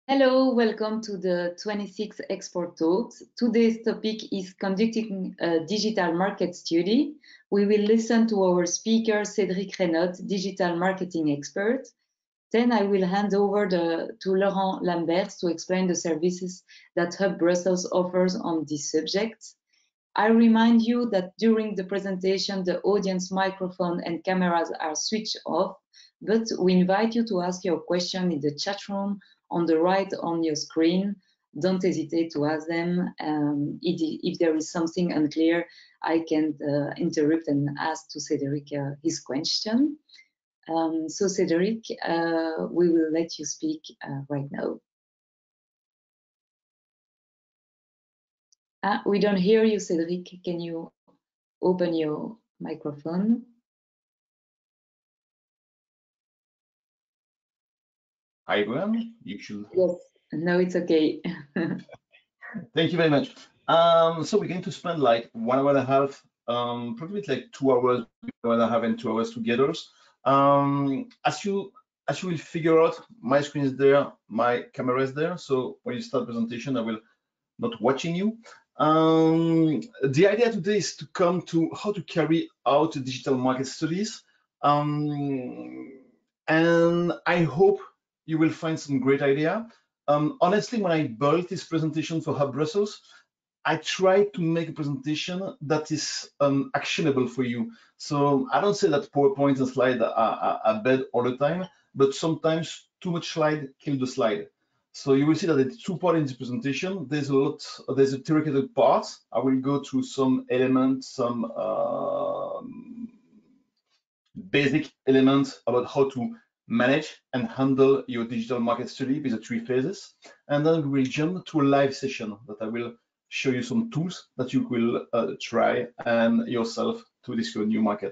Hello, welcome to the 26th Export Talks. Today's topic is conducting a digital market study. We will listen to our speaker, Cédric Reynaud, digital marketing expert. Then I will hand over to Laurent Lambert to explain the services that Hub Brussels offers on this subject. I remind you that during the presentation, the audience microphone and cameras are switched off, but we invite you to ask your question in the chat room on the right on your screen. Don't hesitate to ask them. If there is something unclear, I can interrupt and ask to Cédric his question. So Cédric, we will let you speak right now. We don't hear you, Cédric. Can you open your microphone? Hi everyone, you should. Yes, no, it's okay. Thank you very much. So we're going to spend like 1 hour and a half, probably like 2 hours, 1 hour and a half and 2 hours together. As you will figure out, my screen is there, my camera is there. So when you start presentation, I will not watching you. The idea today is to come to how to carry out digital market studies. And I hope you will find some great idea. Honestly, when I built this presentation for Hub Brussels, I tried to make a presentation that is actionable for you. So I don't say that PowerPoint and slide are bad all the time, but sometimes too much slide kill the slide. So you will see that it's two parts in the presentation. There's a theoretical part. I will go through some elements, some basic elements about how to manage and handle your digital market study with the 3 phases. And then we will jump to a live session that I will show you some tools that you will try and yourself to discover new market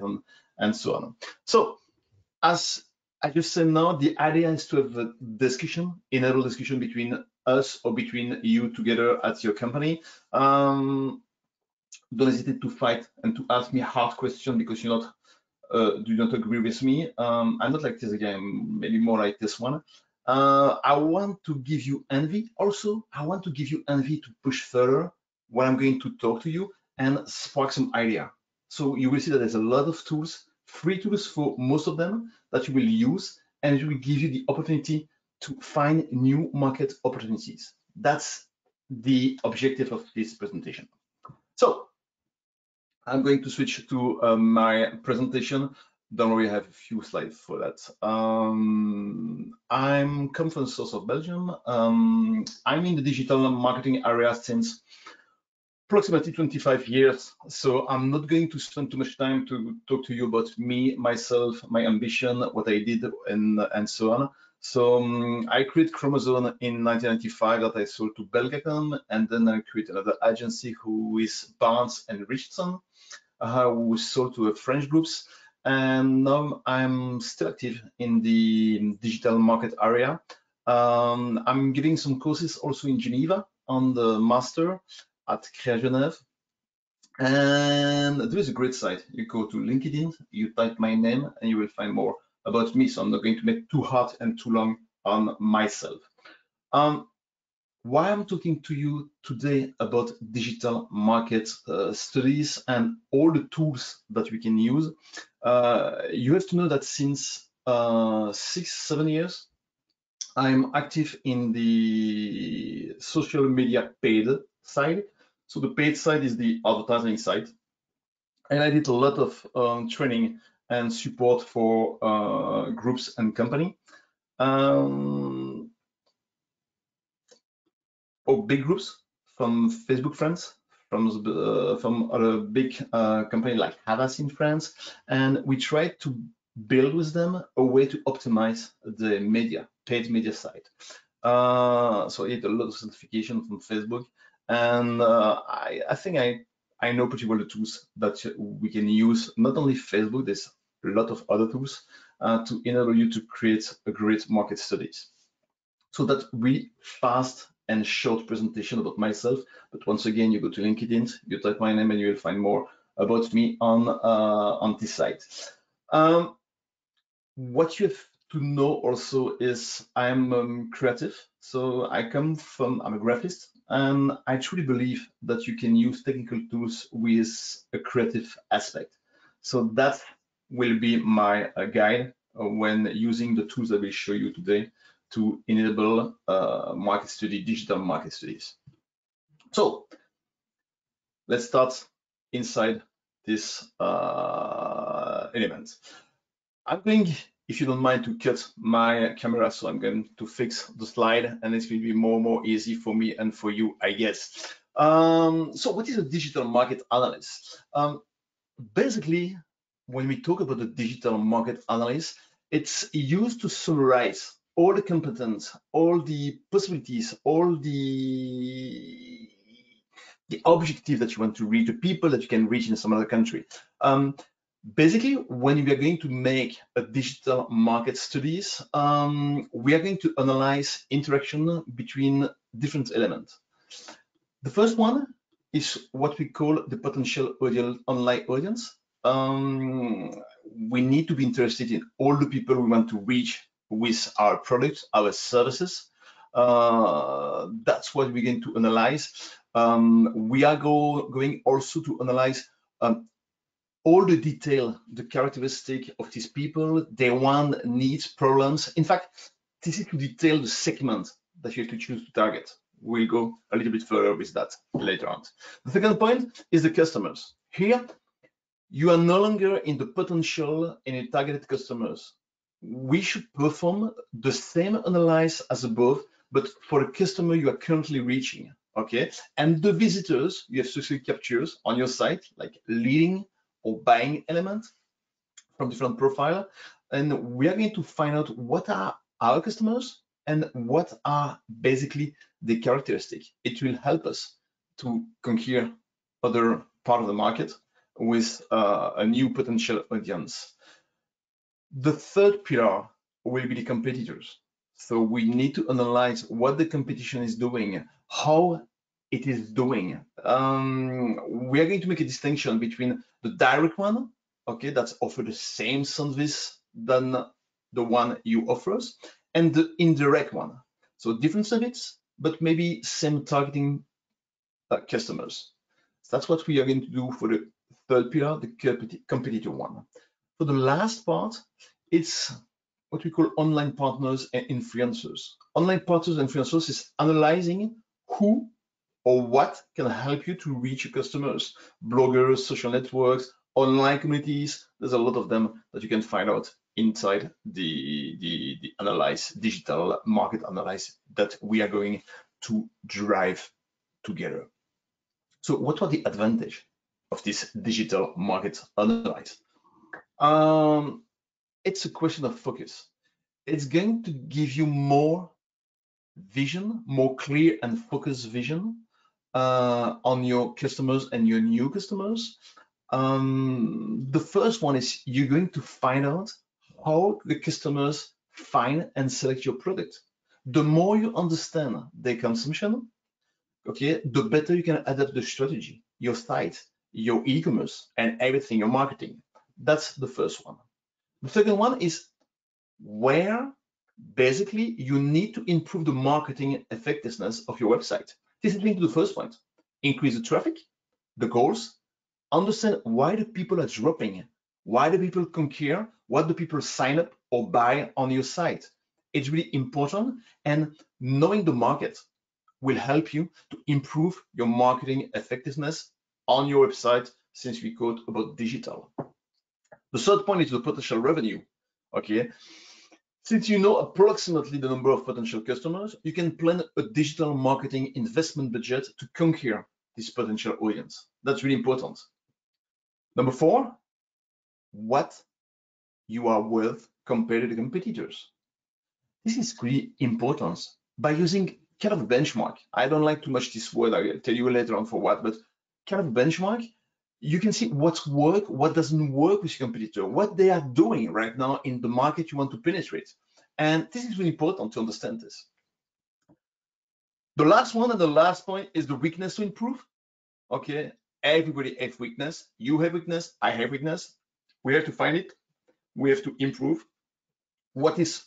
and so on. So as I just said now, the idea is to have a discussion, enable discussion between us or between you together at your company. Don't hesitate to fight and to ask me hard questions because you're not do not agree with me. I'm not like this again, maybe more like this one. I want to give you envy. Also, I want to give you envy to push further when I'm going to talk to you and spark some idea. So you will see that there's a lot of tools, free tools for most of them that you will use, and it will give you the opportunity to find new market opportunities. That's the objective of this presentation. So I'm going to switch to my presentation. Don't worry, I have a few slides for that. I'm come from the south of Belgium. I'm in the digital marketing area since approximately 25 years. So I'm not going to spend too much time to talk to you about me, myself, my ambition, what I did, and so on. So I created Chromosome in 1995 that I sold to Belgacom, and then I created another agency who is Barnes and Richardson, who sold to French groups. And now I'm still active in the digital market area. I'm giving some courses also in Geneva on the master at Créa Genève. And there is a great site. You go to LinkedIn, you type my name, and you will find more about me. So I'm not going to make too hard and too long on myself. Why I'm talking to you today about digital market studies and all the tools that we can use. You have to know that since 6-7 years, I'm active in the social media paid side. So the paid side is the advertising side. And I did a lot of training and support for groups and company. Or big groups from Facebook friends, from other big company like Havas in France, and we try to build with them a way to optimize the media, paid media side. So I did a lot of certification from Facebook, and I think I know pretty well the tools that we can use. Not only Facebook, there's a lot of other tools to enable you to create a great market studies. So that really fast and short presentation about myself, but once again, you go to LinkedIn, you type my name, and you will find more about me on this site. What you have to know also is I'm creative. So I'm a graphist, and I truly believe that you can use technical tools with a creative aspect. So that will be my guide when using the tools I will show you today to enable market study, digital market studies. So let's start inside this element. I'm going, if you don't mind, to cut my camera, so I'm going to fix the slide, and it will be more easy for me and for you, I guess. So what is a digital market analyst? Basically, when we talk about the digital market analyst, it's used to summarize all the competence, all the possibilities, all the objective that you want to reach, the people that you can reach in some other country. Basically, when we are going to make a digital market studies, we are going to analyze interaction between different elements. The first one is what we call the potential audience, online audience. We need to be interested in all the people we want to reach with our products, our services. That's what we're going to analyze. We are going also to analyze all the detail, the characteristic of these people, their want, needs, problems. In fact, this is to detail the segment that you have to choose to target. We'll go a little bit further with that later on. The second point is the customers. Here, you are no longer in the potential and in targeted customers. We should perform the same analysis as above, but for a customer you are currently reaching, okay? And the visitors you have successfully captured on your site, like leading or buying elements from different profile. And we are going to find out what are our customers and what are basically the characteristics. It will help us to conquer other part of the market with a new potential audience. The third pillar will be the competitors. So we need to analyze what the competition is doing, how it is doing. We are going to make a distinction between the direct one, okay, that's offer the same service than the one you offers, and the indirect one. So different service, but maybe same targeting customers. So that's what we are going to do for the third pillar, the competitor one. For the last part, it's what we call online partners and influencers. Online partners and influencers is analyzing who or what can help you to reach your customers, bloggers, social networks, online communities. There's a lot of them that you can find out inside the digital market analysis that we are going to drive together. So what are the advantages of this digital market analysis? It's a question of focus. It's going to give you more vision, more clear and focused vision on your customers and your new customers. The first one is you're going to find out how the customers find and select your product. The more you understand their consumption, okay, the better you can adapt the strategy, your site, your e-commerce, and everything, your marketing. That's the first one. The second one is where basically you need to improve the marketing effectiveness of your website. This is linked to the first point. Increase the traffic, the goals, understand why the people are dropping, why the people conquer, what the people sign up or buy on your site. It's really important, and knowing the market will help you to improve your marketing effectiveness on your website, since we talked about digital. The third point is the potential revenue. Okay, since you know approximately the number of potential customers, you can plan a digital marketing investment budget to conquer this potential audience. That's really important. Number four, what you are worth compared to the competitors. This is really important by using kind of a benchmark. I don't like too much this word, I'll tell you later on for what, but kind of a benchmark. You can see what's work, what doesn't work with your competitor, what they are doing right now in the market you want to penetrate. And this is really important to understand this. The last one and the last point is the weakness to improve. Okay, everybody has weakness. You have weakness, I have weakness. We have to find it. We have to improve. what is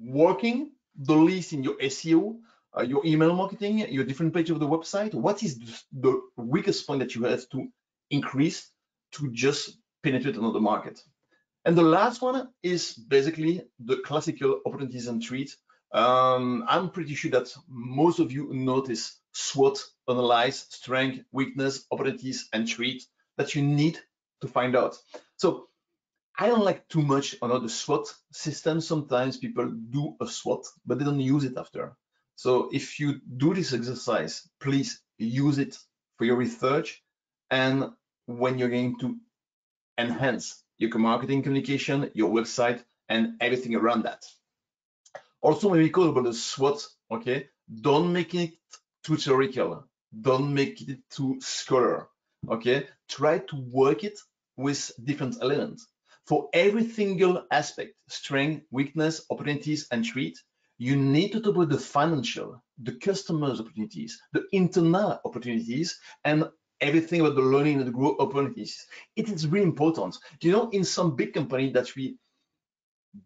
working the least in your SEO, your email marketing, your different page of the website. What is the weakest point that you have to increase to just penetrate another market? And the last one is basically the classical opportunities and threats. I'm pretty sure that most of you notice SWOT, analyze, strength, weakness, opportunities, and threats that you need to find out. So I don't like too much on the SWOT system. Sometimes people do a SWOT, but they don't use it after. So if you do this exercise, please use it for your research and when you're going to enhance your marketing communication, your website, and everything around that. Also, when we talk about the SWOT, okay, don't make it too theoretical. Don't make it too scholar, okay? Try to work it with different elements. For every single aspect, strength, weakness, opportunities, and threat, you need to talk about the financial, the customer's opportunities, the internal opportunities, and everything about the learning and the growth opportunities. It is really important. You know, in some big company that we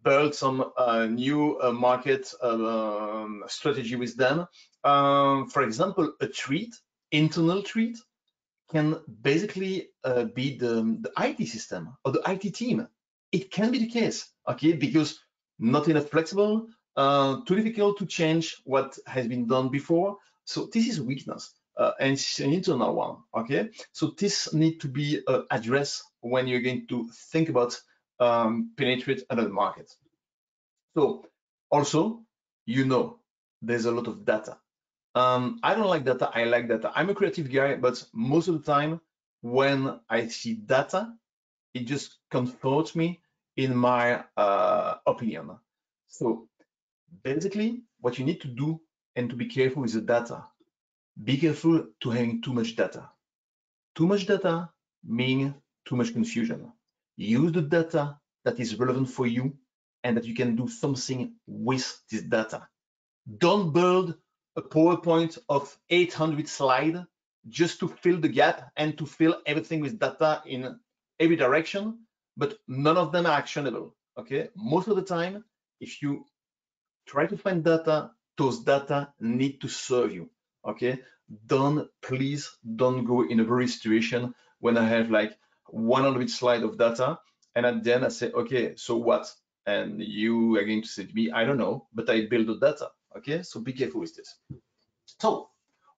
build some new market strategy with them. For example, a threat, internal threat, can basically be the IT system or the IT team. It can be the case, okay, because not enough flexible, too difficult to change what has been done before. So this is a weakness. And it's an internal one, okay? So this need to be addressed when you're going to think about penetrate another market. So also, you know, there's a lot of data. I don't like data, I like data. I'm a creative guy, but most of the time when I see data, it just comforts me in my opinion. So basically, what you need to do and to be careful is the data. Be careful to having too much data. Too much data means too much confusion. Use the data that is relevant for you and that you can do something with this data. Don't build a PowerPoint of 800 slides just to fill the gap and to fill everything with data in every direction, but none of them are actionable, okay? Most of the time, if you try to find data, those data need to serve you, okay? Please don't go in a very situation when I have like 100 slides of data and at the end I say, okay, so what? And you are going to say to me, I don't know, but I build the data, okay? So be careful with this. So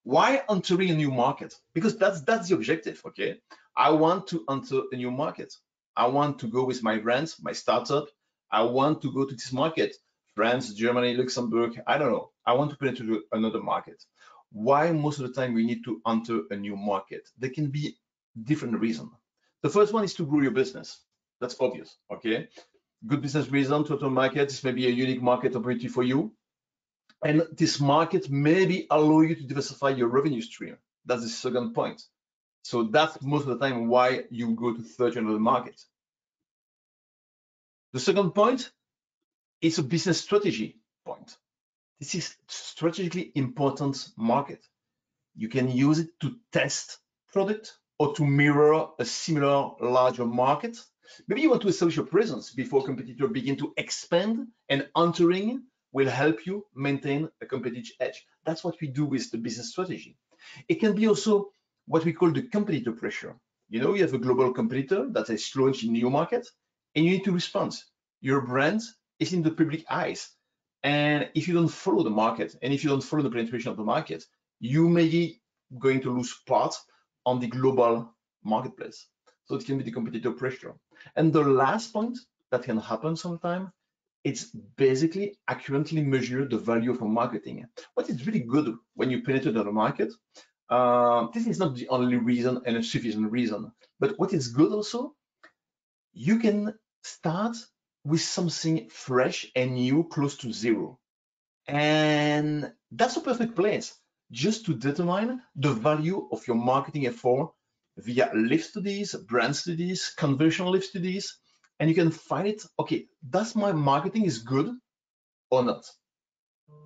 why entering a new market? Because that's the objective, okay? I want to enter a new market. I want to go with my brands, my startup. I want to go to this market, France, Germany, Luxembourg, I don't know. I want to penetrate another market. Why most of the time we need to enter a new market? There can be different reasons. The first one is to grow your business. That's obvious, okay? Good business reason to enter a market is maybe a unique market opportunity for you. And this market maybe allow you to diversify your revenue stream. That's the second point. So that's most of the time why you go to search another market. The second point is a business strategy point. This is strategically important market. You can use it to test product or to mirror a similar larger market. Maybe you want to establish your presence before competitors begin to expand, and entering will help you maintain a competitive edge. That's what we do with the business strategy. It can be also what we call the competitor pressure. You know, you have a global competitor that is launched in new market, and you need to respond. Your brand is in the public eyes. And if you don't follow the market, and if you don't follow the penetration of the market, you may be going to lose part on the global marketplace. So it can be the competitor pressure. And the last point that can happen sometimes, it's basically accurately measure the value of a marketing. What is really good when you penetrate the market, this is not the only reason and a sufficient reason, but what is good also, you can start with something fresh and new, close to zero. And that's a perfect place just to determine the value of your marketing effort via lift studies, brand studies, conversion lift studies, and you can find it, okay, does my marketing is good or not?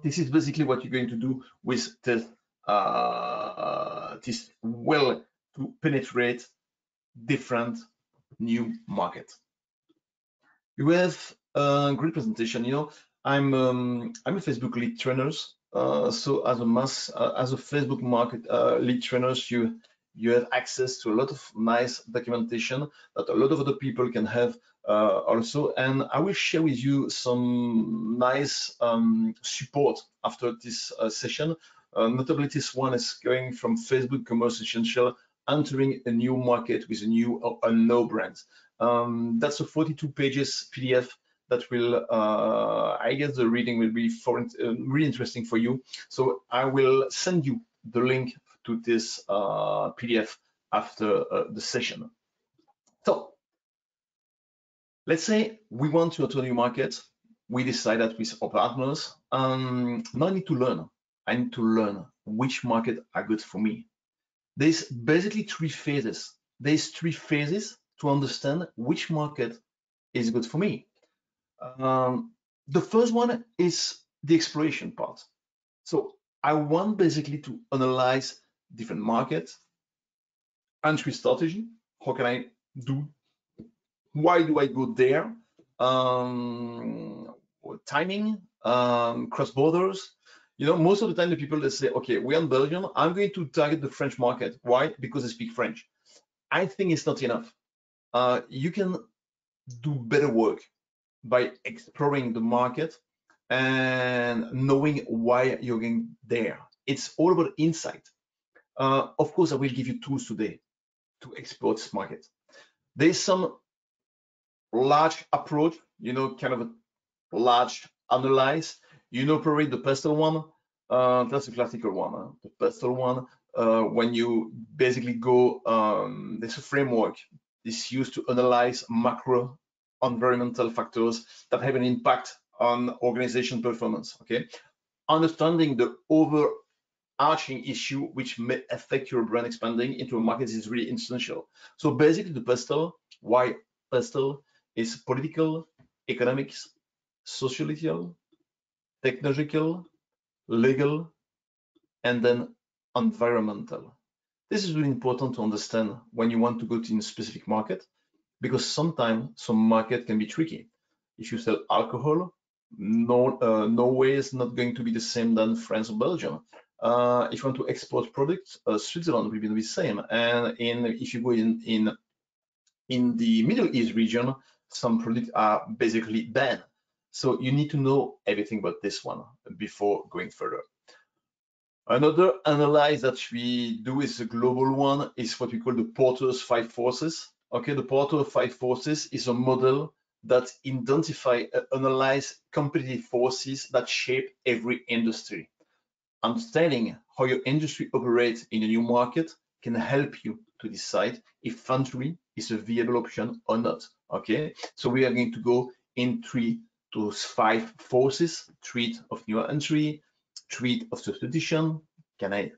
This is basically what you're going to do with this well to penetrate different new market. You have great presentation. You know, I'm a Facebook lead trainer. So as a Facebook market lead trainers, you have access to a lot of nice documentation that a lot of other people can have also. And I will share with you some nice support after this session. Notably, this one is going from Facebook Commerce Essential, entering a new market with a new unknown brand. That's a 42 pages PDF that will, I guess the reading will be really interesting for you. So I will send you the link to this PDF after the session. So let's say we want to enter a new market. We decide that with our partners. Now I need to learn. I need to learn which market are good for me. There's basically three phases. There's three phases to understand which market is good for me. The first one is the exploration part. So I want basically to analyze different markets, entry strategy. How can I do? Why do I go there? Timing, cross borders. You know, most of the time the people that say, okay, we're in Belgium, I'm going to target the French market. Why? Because I speak French. I think it's not enough. You can do better work by exploring the market and knowing why you're going there. It's all about insight. Of course, I will give you tools today to explore this market. There's some large approach, you know, kind of a large analyze. You know, probably the PESTEL one. That's a classical one. The PESTEL one, when you basically go, there's a framework. It's used to analyze macro environmental factors that have an impact on organization performance. Okay, understanding the overarching issue which may affect your brand expanding into a market is really essential. So basically, the PESTEL, why PESTEL, is political, economics, sociological, technological, legal, and then environmental. This is really important to understand when you want to go to a specific market, because sometimes some market can be tricky. If you sell alcohol, Norway is not going to be the same than France or Belgium. If you want to export products, Switzerland will be the same. And if you go in the Middle East region, some products are basically banned. So you need to know everything about this one before going further. Another analysis that we do is a global one, is what we call the Porter's 5 forces. Okay, the Porter 5 forces is a model that analyze competitive forces that shape every industry. Understanding how your industry operates in a new market can help you to decide if entry is a viable option or not. Okay, so we are going to go in 3 to 5 forces: threat of new entry, threat of substitution. Can I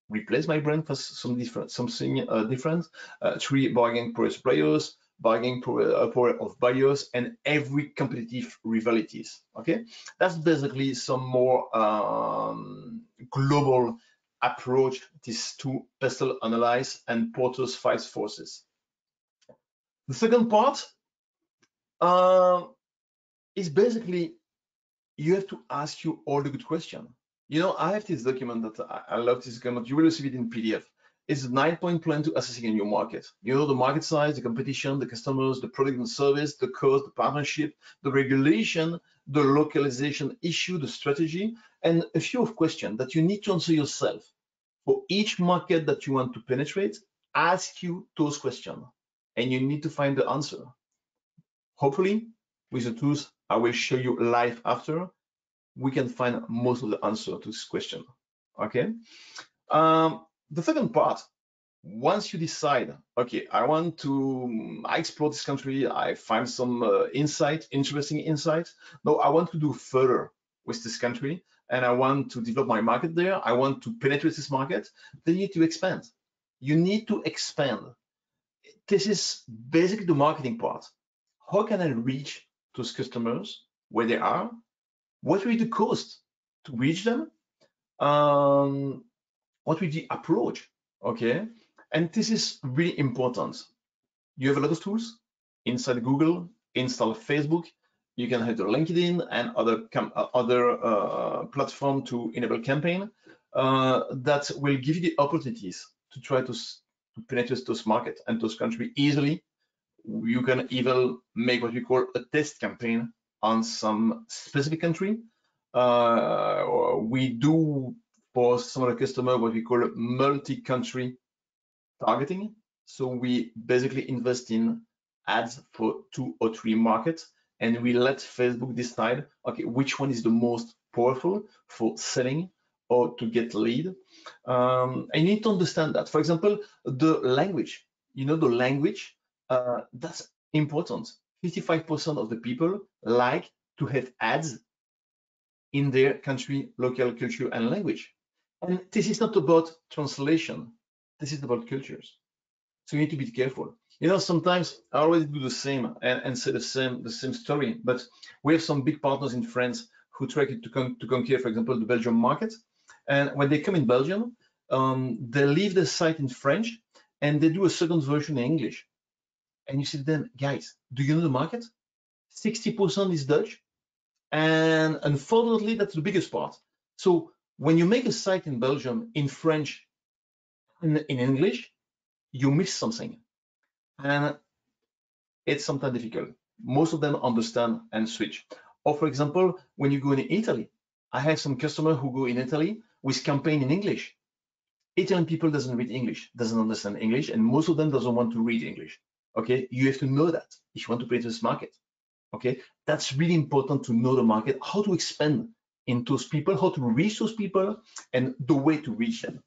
replace my brand for something different? 3, bargaining power suppliers, bargaining power of buyers, and every competitive rivalities. Okay, that's basically some more global approach. These two: PESTEL analyze and Porter's 5 forces. The second part is basically you have to ask you all the good questions. You know, I have this document that I love this document. You will receive it in PDF. It's a 9-point plan to assessing a new market. You know, the market size, the competition, the customers, the product and service, the cost, the partnership, the regulation, the localization issue, the strategy, and a few of questions that you need to answer yourself. For each market that you want to penetrate, ask you those questions, and you need to find the answer. Hopefully, with the tools I will show you live after, we can find most of the answer to this question. Okay. The second part, once you decide, okay, I explore this country, I find some interesting insight. No, I want to do further with this country, and I want to develop my market there. I want to penetrate this market. They need to expand. You need to expand. This is basically the marketing part. How can I reach those customers where they are? What will be the cost to reach them? What will be the approach? Okay, and this is really important. You have a lot of tools inside Google, install Facebook, You can have the LinkedIn and other platform to enable campaign that will give you the opportunities to try to penetrate those markets and those countries easily. You can even make what we call a test campaign on some specific country. We do for some of the customer what we call multi-country targeting. So we basically invest in ads for 2 or 3 markets, and we let Facebook decide, okay, which one is the most powerful for selling or to get lead. And you need to understand that. For example, the language, the language, that's important. 55% of the people like to have ads in their country, local culture and language. And this is not about translation. This is about cultures. So you need to be careful. Sometimes I always do the same and say the same story, but we have some big partners in France who try to conquer, for example, the Belgium market. And when they come in Belgium, they leave the site in French and they do a second version in English. And you say to them, guys, do you know the market? 60% is Dutch. And unfortunately, that's the biggest part. So when you make a site in Belgium in French and in English, you miss something. And it's sometimes difficult. Most of them understand and switch. Or for example, when you go in Italy, I have some customers who go in Italy with campaign in English. Italian people doesn't read English, doesn't understand English, and most of them doesn't want to read English. Okay, you have to know that if you want to play this market. Okay, that's really important to know the market, how to expand in those people, how to reach those people, and the way to reach them.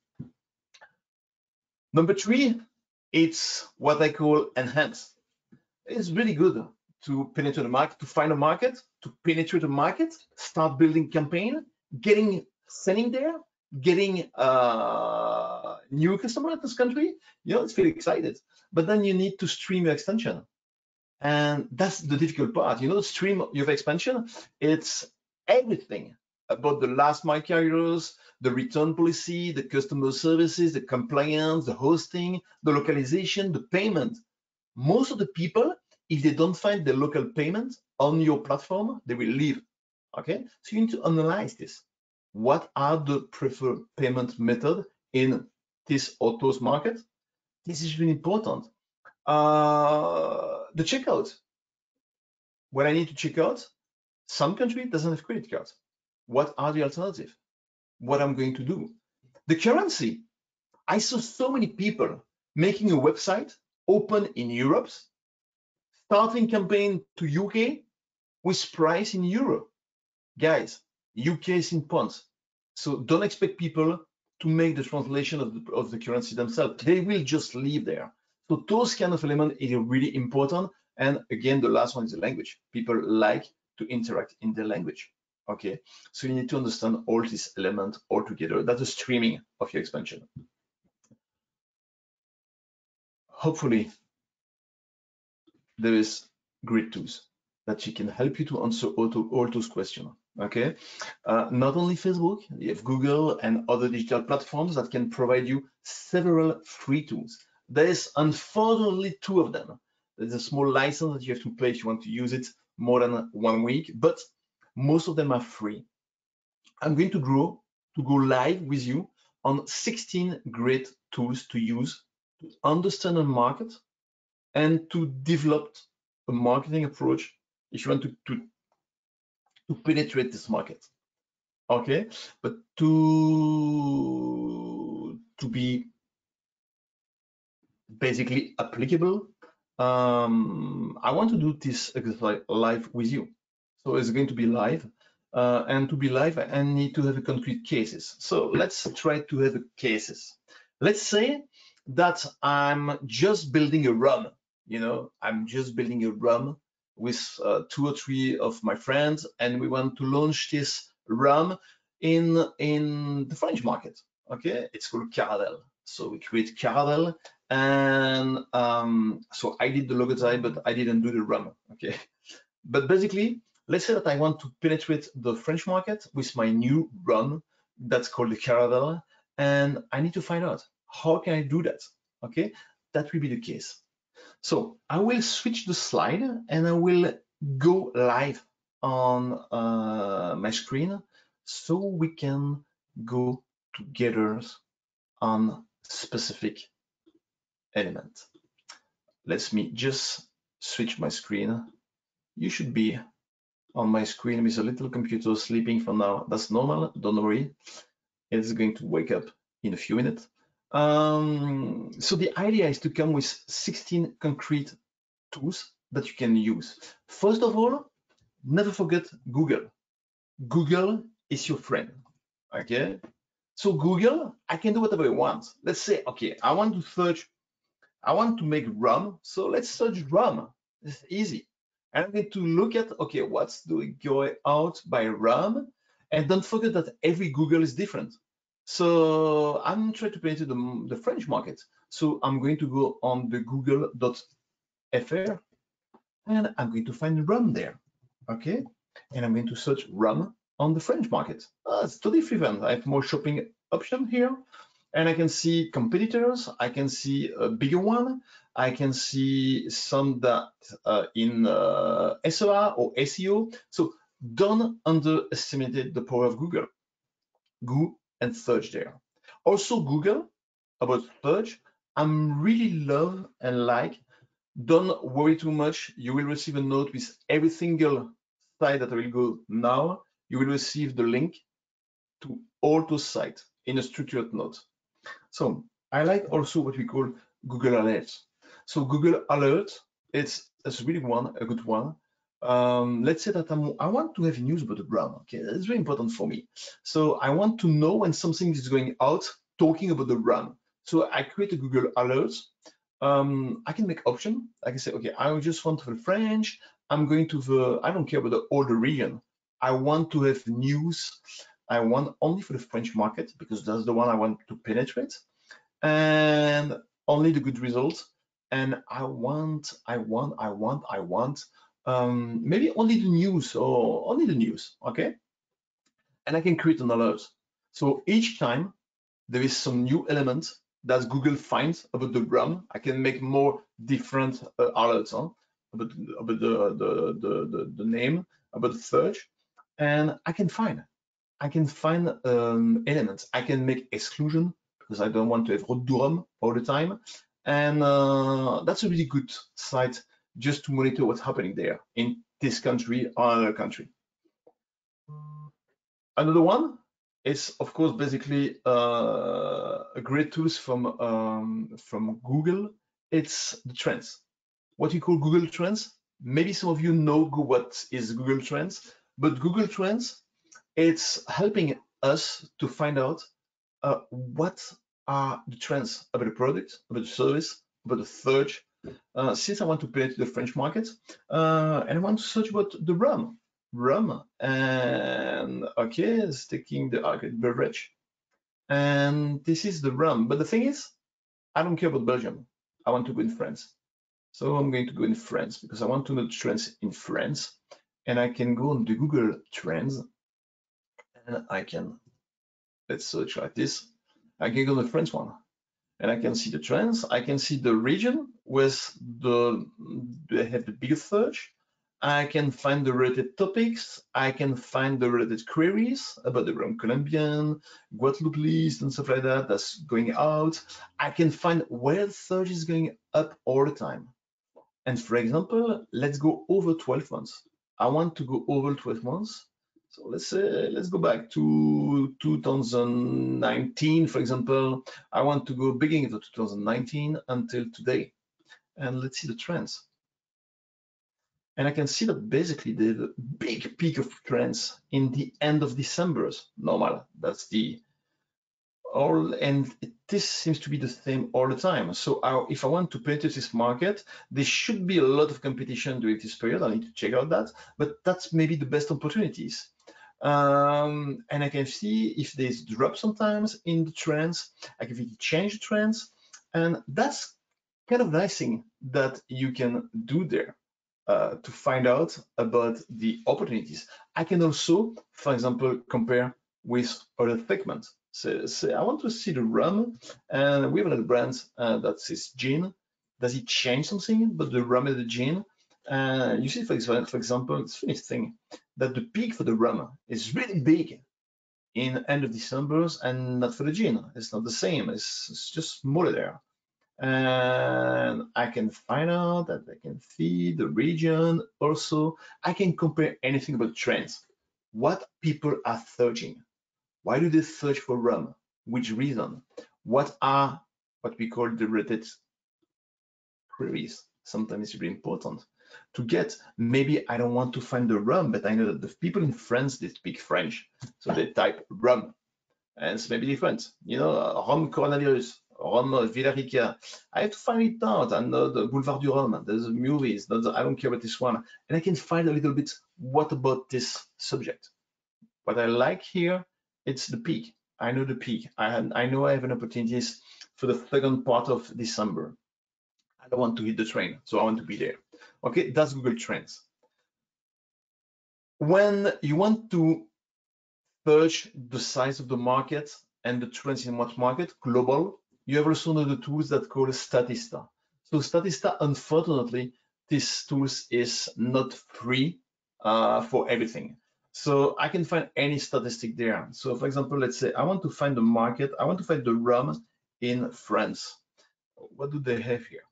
Number 3, it's what I call enhance. It's really good to penetrate the market, to find a market, to penetrate the market, start building campaign, selling there, getting new customer in this country. It's really excited. But then you need to stream your extension. And that's the difficult part. Stream your expansion, it's everything about the last mile carriers, the return policy, the customer services, the compliance, the hosting, the localization, the payment. Most of the people, if they don't find the local payment on your platform, they will leave. Okay, so you need to analyze this. What are the preferred payment method in this or those market? This is really important. The checkout. When I need to check out, some country doesn't have credit cards. What are the alternatives? What I'm going to do? The currency. I saw so many people making a website open in Europe, starting campaign to UK with price in euro. Guys, UK is in pounds. So don't expect people to make the translation of the currency themselves. They will just leave there. So those kind of elements are really important. And again, the last one is the language. People like to interact in their language. Okay, so you need to understand all these elements all together. That's the streaming of your expansion. Hopefully, there is great tools that can help you to answer all those questions. Okay, not only Facebook, you have Google and other digital platforms that can provide you several free tools. There's unfortunately 2 of them. There's a small license that you have to pay if you want to use it more than 1 week, but most of them are free. I'm going to go live with you on 16 great tools to use to understand the market and to develop a marketing approach if you want to penetrate this market. Okay, but to be basically applicable, I want to do this exercise live with you. So it's going to be live, and to be live, I need to have concrete cases. So let's try to have cases. Let's say that I'm just building a ROM. I'm just building a ROM with 2 or 3 of my friends, and we want to launch this ROM in the French market. Okay, it's called Caravelle. So we create Caravelle, and so I did the logotype, but I didn't do the ROM. Okay, but basically, let's say that I want to penetrate the French market with my new ROM that's called the Caravelle, and I need to find out how can I do that. Okay, that will be the case. So I will switch the slide and I will go live on my screen so we can go together on specific element. Let me just switch my screen. You should be on my screen with a little computer sleeping for now. That's normal, don't worry. It's going to wake up in a few minutes. So the idea is to come with 16 concrete tools that you can use. First of all, never forget Google. Google is your friend, okay? So Google, I can do whatever I want. Let's say, okay, I want to search, I want to make rum, so let's search rum. It's easy. And I'm going to look at, okay, what's going out by rum? And don't forget that every Google is different. So I'm trying to penetrate the French market. So I'm going to go on the google.fr and I'm going to find rum there, okay? And I'm going to search rum on the French market. It's totally different. I have more shopping option here, and I can see competitors. I can see a bigger one. I can see some that in SEO or SEO. So don't underestimate the power of Google. Go and search there. Also Google, about search, I'm really love and like, don't worry too much. You will receive a note with every single site that I will go now. You will receive the link to all those sites in a structured note. So I like also what we call Google Alerts. So Google Alert, it's really a good one. Let's say that I want to have news about the brand. Okay, it's very important for me. So I want to know when something is going out talking about the brand. So I create a Google Alert. I can make option. I can say, okay, I just want for the French. I'm going to the, I don't care about all the region. I want to have news. I want only for the French market because that's the one I want to penetrate, and only the good results. And I want maybe only the news or only the news, okay? And I can create an alert. So each time there is some new element that Google finds about the brand, I can make more different alerts about the name, about the search, and I can find elements. I can make exclusion because I don't want to have road du Rhum all the time. And that's a really good site just to monitor what's happening there in this country or another country. Another one is, of course, basically a great tools from Google. It's the trends. What you call Google Trends. Maybe some of you know what is Google Trends, but Google Trends, it's helping us to find out what are the trends about the product, about the service, about the search. Since I want to penetrate the French market, and I want to search about the rum, and okay, it's taking the beverage, and this is the rum. But the thing is, I don't care about Belgium. I want to go in France. So I'm going to go in France because I want to know the trends in France, and I can go on the Google Trends, and I can, let's search like this. I can go to the French one, and I can see the trends. I can see the region with they have the biggest search. I can find the related topics. I can find the related queries about the Grand Colombian, Guadeloupe list, and stuff like that that's going out. I can find where the search is going up all the time. And for example, let's go over 12 months. I want to go over 12 months. So let's go back to 2019, for example. I want to go beginning of 2019 until today. And let's see the trends. And I can see that basically the big peak of trends in the end of December. Normal, that's the all, and this seems to be the same all the time. So if I want to penetrate this market, there should be a lot of competition during this period. I need to check out that, but that's maybe the best opportunities. And I can see if there's drop sometimes in the trends. I can change the trends, and that's kind of nice thing that you can do there to find out about the opportunities. I can also, for example, compare with other segments. So I want to see the rum, and we have another brand that says gin. Does it change something? But the rum and the gin, you see, for example, it's funny thing. that the peak for the rum is really big in end of December, and not for the gin. It's not the same. It's just smaller there. And I can find out that I can see the region. Also, I can compare anything about trends. What people are searching. Why do they search for rum? Which reason? What are what we call the related queries? Sometimes it's really important to get. Maybe I don't want to find the rum, but I know that the people in France, they speak French. So they type rum, and it's maybe different. You know, rum coronavirus, rum Villarica. I have to find it out. I know the Boulevard du Rhum. There's movies. I don't care about this one. And I can find a little bit what about this subject. What I like here, it's the peak. I know the peak. I know I have an opportunities for the second part of December. I don't want to hit the train, so I want to be there. Okay, that's Google Trends. When you want to search the size of the market and the trends in what market, global, you have also the tools that called Statista. So Statista, unfortunately, this tool is not free for everything. So I can find any statistic there. So for example, let's say I want to find the market, I want to find the rum in France. What do they have here?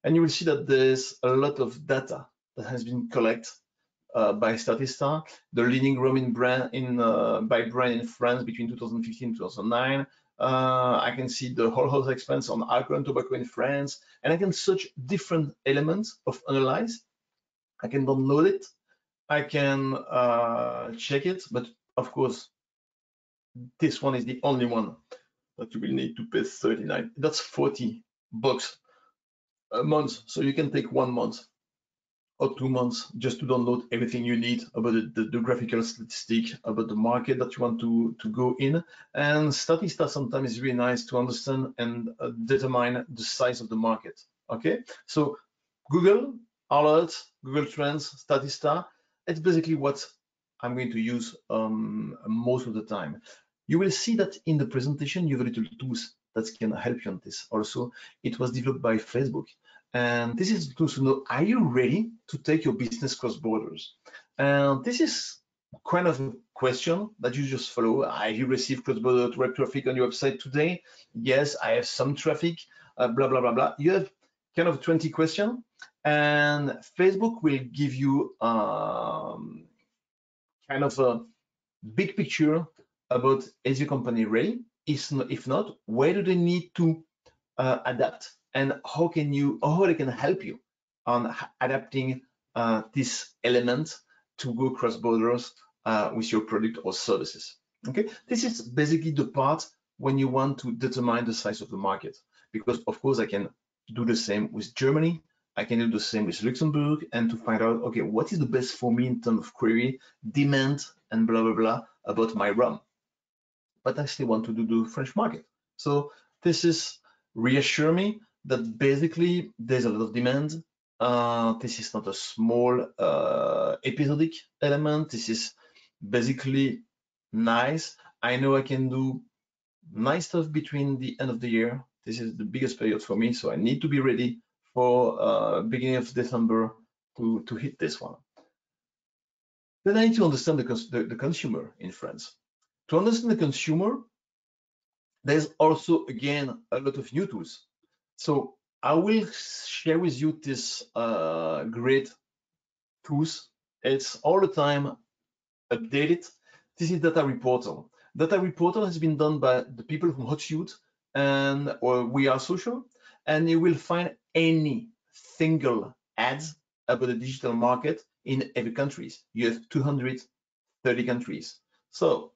And you will see that there's a lot of data that has been collected by Statista, the leading rum by brand in France between 2015 and 2009. I can see the whole house expense on alcohol and tobacco in France, and I can search different elements of analyze. I can download it, I can check it, but of course, this one is the only one that you will need to pay 39. That's $40 a month, so you can take 1 month or 2 months just to download everything you need about the graphical statistic, about the market that you want to go in. And Statista sometimes is really nice to understand and determine the size of the market. Okay, so Google Alerts, Google Trends, Statista, it's basically what I'm going to use most of the time. You will see that in the presentation, you have little tools that can help you on this. Also, it was developed by Facebook. And this is to know, are you ready to take your business cross borders? And this is kind of a question that you just follow. Have you received cross-border web traffic on your website today? Yes, I have some traffic, blah, blah, blah, blah. You have kind of 20 questions, and Facebook will give you kind of a big picture about, is your company ready? If not, where do they need to adapt? And how they can help you on adapting this element to go cross borders with your product or services. Okay, this is basically the part when you want to determine the size of the market, because of course I can do the same with Germany, I can do the same with Luxembourg, and to find out, okay, what is the best for me in terms of query, demand, and blah blah blah about my rum. But I still want to do the French market. So this is reassure me that basically there's a lot of demand. This is not a small episodic element. This is basically nice. I know I can do nice stuff between the end of the year. This is the biggest period for me, so I need to be ready for beginning of December to hit this one. Then I need to understand the consumer in France. To understand the consumer, there's also, again, a lot of new tools. So I will share with you this great tools. It's all the time updated. This is Data Reporter. Data Reporter has been done by the people from Hootsuite or We Are Social, and you will find any single ads about the digital market in every country. You have 230 countries. So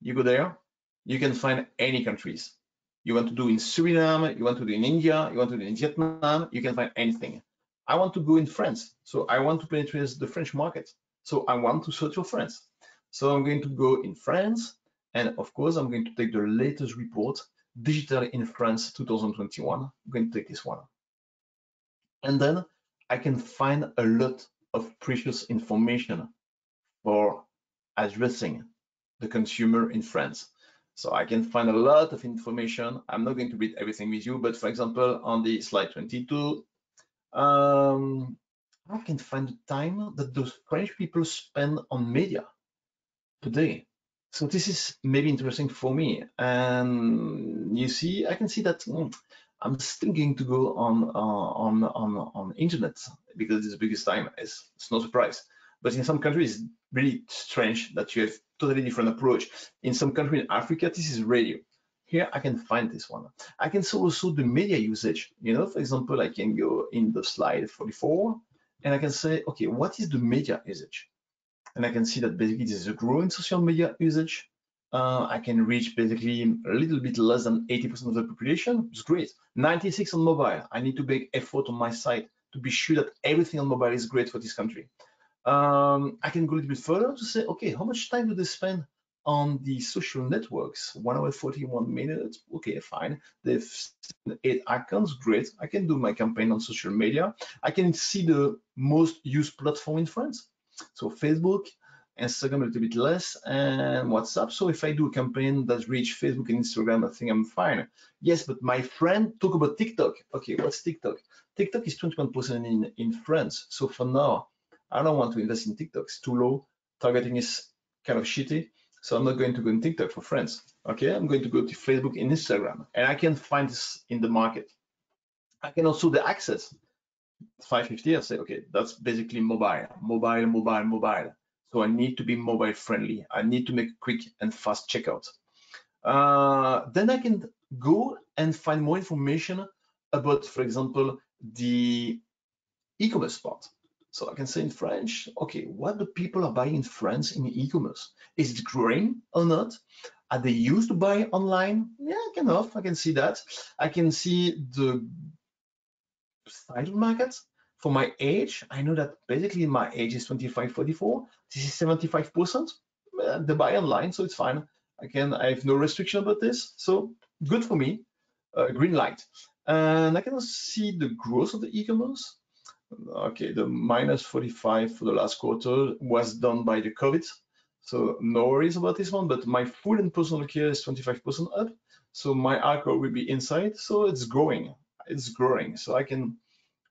you go there, you can find any countries. You want to do in Suriname, you want to do in India, you want to do in Vietnam, you can find anything. I want to go in France, so I want to penetrate the French market. So I want to search for France. So I'm going to go in France, and of course, I'm going to take the latest report, Digital in France 2021. I'm going to take this one. And then I can find a lot of precious information for addressing the consumer in France. So I can find a lot of information. I'm not going to read everything with you, but for example, on the slide 22, I can find the time that those French people spend on media today. So this is maybe interesting for me. And you see, I can see that I'm still going to go on internet because it's the biggest time. It's no surprise. But in some countries, it's really strange that you have totally different approach. In some country in Africa, this is radio. Here I can find this one. I can see also the media usage. You know, for example, I can go in the slide 44 and I can say, okay, what is the media usage? And I can see that basically this is a growing social media usage. I can reach basically a little bit less than 80% of the population. It's great. 96 on mobile. I need to make effort on my side to be sure that everything on mobile is great for this country. I can go a little bit further to say, okay, how much time do they spend on the social networks? 1 hour 41 minutes. Okay, fine. They've 8 accounts. Great. I can do my campaign on social media. I can see the most used platform in France. So Facebook, Instagram a little bit less, and WhatsApp. So if I do a campaign that reach Facebook and Instagram, I think I'm fine. Yes, but my friend talk about TikTok. Okay, what's TikTok? TikTok is 21% in France. So for now, I don't want to invest in TikTok. It's too low. Targeting is kind of shitty. So I'm not going to go in TikTok for France. Okay, I'm going to go to Facebook and Instagram, and I can find this in the market. I can also the access 550. I say, okay, that's basically mobile. So I need to be mobile friendly. I need to make quick and fast checkout. Then I can go and find more information about, for example, the e-commerce part. So I can say in French, okay, what do people are buying in France in e-commerce? Is it growing or not? Are they used to buy online? Yeah, kind of. I can see that. I can see the silent market. For my age, I know that basically my age is 25, 44. This is 75%. They buy online, so it's fine. I have no restriction about this. So good for me. Green light. And I can also see the growth of the e-commerce. Okay, the minus 45 for the last quarter was done by the COVID. So no worries about this one, but my food and personal care is 25% up. So my alcohol will be inside. So it's growing. It's growing. So I think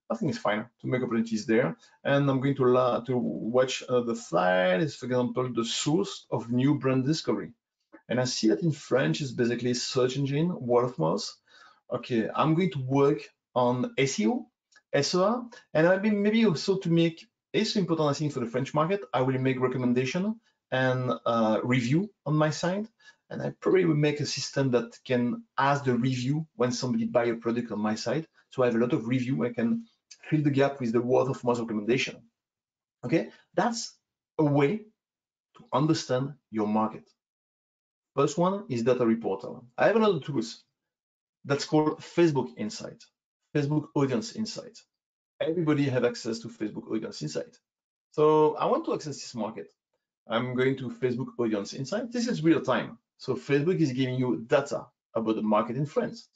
it's fine to make opportunities there. And I'm going to watch the slide is, for example, the source of new brand discovery. And I see that in French is basically search engine, word of mouth. Okay, I'm going to work on SEO, SEO, and maybe also to make, it's important I think for the French market, I will make recommendation and review on my site. And I probably will make a system that can ask the review when somebody buy a product on my site. So I have a lot of review. I can fill the gap with the word of mouth recommendation. Okay, that's a way to understand your market. First one is data reporter. I have another tools that's called Facebook Insight, Facebook Audience Insight. Everybody have access to Facebook Audience Insight. So I want to access this market. I'm going to Facebook Audience Insight. This is real time. So Facebook is giving you data about the market in France.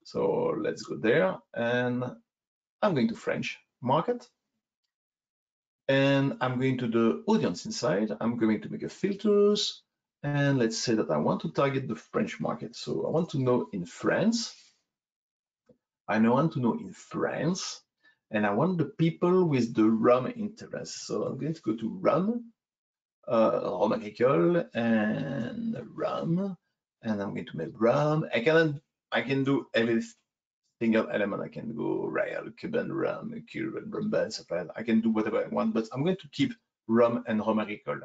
So let's go there, and I'm going to French market. And I'm going to the Audience Insight. I'm going to make a filters. And let's say that I want to target the French market. So I want to know in France. I want to know in France, and I want the people with the rum interest. So I'm going to go to rum, rum agricole, and rum, and I'm going to make rum. I can do every single element. I can go Royal, Cuban rum, Cuban rum, stuff like that. I can do whatever I want, but I'm going to keep rum and rum agricole.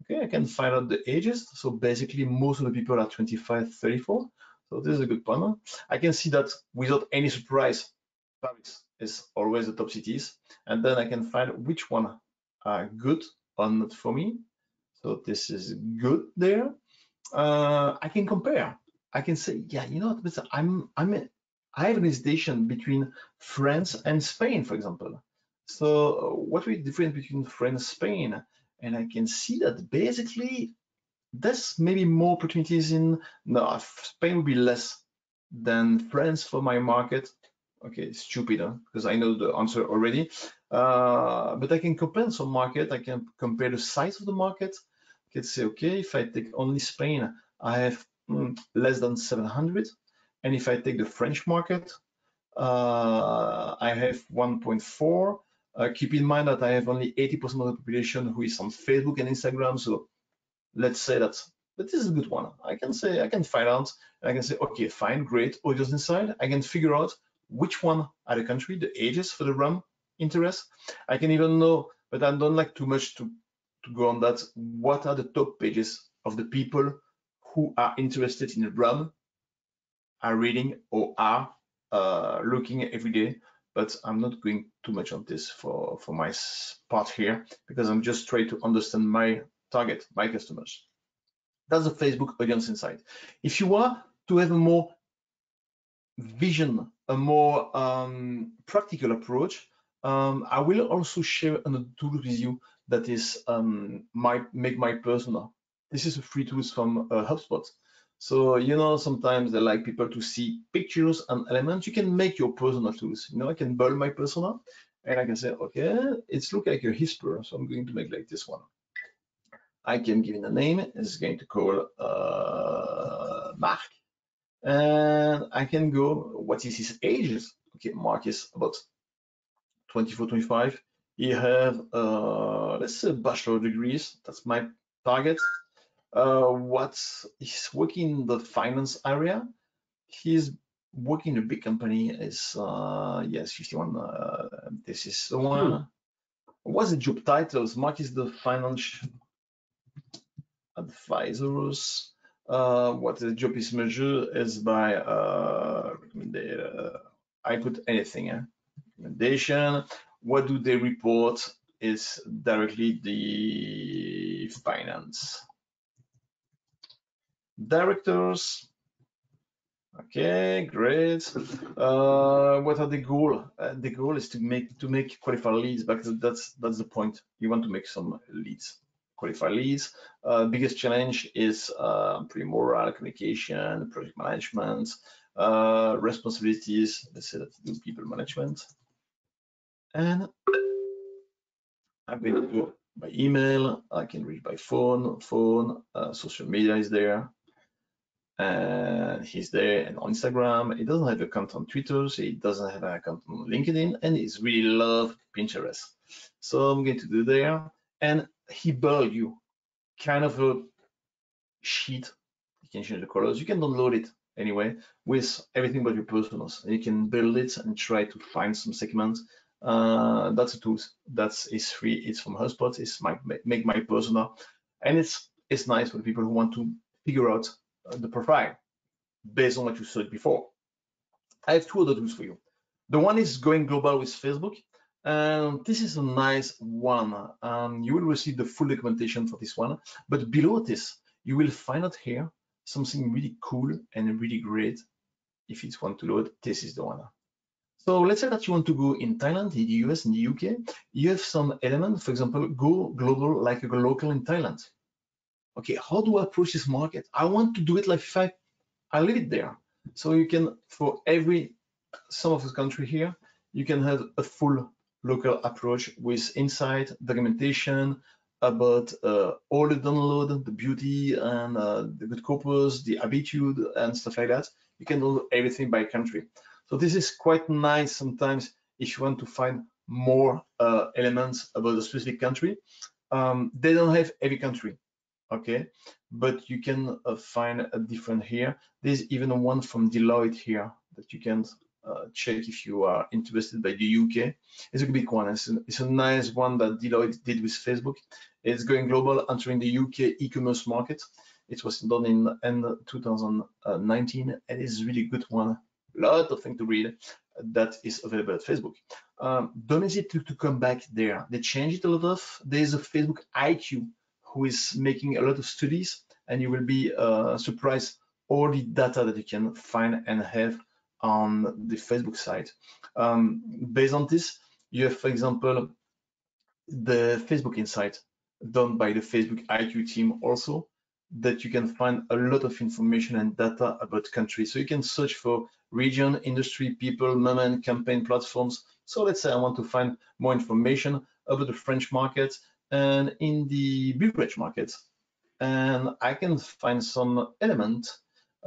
Okay, I can find out the ages. So basically, most of the people are 25, 34. So this is a good point. I can see that without any surprise, Paris is always the top cities. And then I can find which one are good or not for me. So this is good there. I can compare. I can say, yeah, you know what, I have an hesitation between France and Spain, for example. So what is the difference between France and Spain? And I can see that basically there's maybe more opportunities in, no, Spain would be less than France for my market. Okay, stupid, huh? Because I know the answer already. But I can compare some market. I can compare the size of the market. I can say, okay, if I take only Spain, I have less than 700. And if I take the French market, I have 1.4. Keep in mind that I have only 80% of the population who is on Facebook and Instagram. So let's say that this is a good one. I can find out, and I can say, okay, fine, great, audience inside. I can figure out which one are the country, the ages for the RAM interest. I can even know, but I don't like too much to go on that. What are the top pages of the people who are interested in the RAM, are reading or are looking every day? But I'm not going too much on this for my part here, because I'm just trying to understand my target, my customers. That's the Facebook audience insight. If you want to have a more vision, a more practical approach, I will also share a tool with you that is make my persona. This is a free tool from HubSpot. So, you know, sometimes they like people to see pictures and elements. You can make your persona tools. You know, I can build my persona and I can say, okay, it's look like a whisper. So I'm going to make like this one. I can give it a name. It's going to call Mark. And I can go, what is his age? Okay, Mark is about 24, 25. He have, let's say, bachelor degrees. That's my target. What he's working in the finance area. He's working in a big company. Is yes, 51. This is the one. What's the job titles? Mark is the financial advisors. What the job is measured is by I put anything. Recommendation. What do they report is directly the finance directors. Okay, great. What are the goal? The goal is to make qualified leads, because that's the point. You want to make some leads, qualified leads. Biggest challenge is pre-moral communication, project management, responsibilities. Let's say that you do people management, and I'm going to go by email. I can reach by phone. Social media is there. And he's there and on Instagram. He doesn't have an account on Twitter, so he doesn't have an account on LinkedIn, and he's really love Pinterest. So I'm going to do there, and he built you kind of a sheet. You can change the colors. You can download it anyway with everything but your personals. You can build it and try to find some segments. That's a tool. It's free. It's from HubSpot. It's make my persona, and it's nice for people who want to figure out the profile based on what you said before. I have two other tools for you. The one is going global with Facebook, and this is a nice one. You will receive the full documentation for this one, but below this, you will find out here something really cool and really great. If it's one to load, this is the one. So let's say that you want to go in Thailand, in the US, in the UK. You have some element, for example, go global like a local in Thailand. Okay, how do I approach this market? I want to do it like if I leave it there. So you can, for some of the country here, you can have a full local approach with insight, documentation about all the download, the beauty and the good corpus, the habitude and stuff like that. You can do everything by country. So this is quite nice sometimes if you want to find more elements about a specific country. They don't have every country, okay, but you can find a different here. There's even one from Deloitte here that you can check if you are interested by the UK. It's a big one. It's a nice one that Deloitte did with Facebook. It's going global, entering the UK e-commerce market. It was done in end 2019, and it's a really good one. A lot of things to read that is available at Facebook. Don't hesitate to come back there. They changed it a lot of. There's a Facebook IQ who is making a lot of studies, and you will be surprised all the data that you can find and have on the Facebook site. Based on this, you have, for example, the Facebook Insight done by the Facebook IQ team also, that you can find a lot of information and data about countries. So you can search for region, industry, people, moment, campaign platforms. So let's say I want to find more information about the French market and in the beverage market. And I can find some element.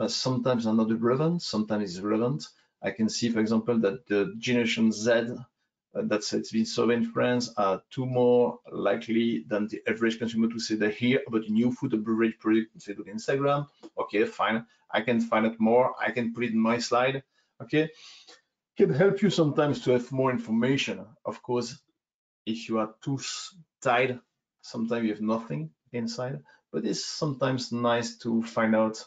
Sometimes are not relevant, sometimes it's relevant. I can see, for example, that the Generation Z That's it's been surveyed in France, are 2 more likely than the average consumer to say they hear about a new food or beverage product and say to Instagram. Okay, fine. I can find out more. I can put it in my slide. Okay, can help you sometimes to have more information. Of course, if you are too tight, sometimes you have nothing inside. But it's sometimes nice to find out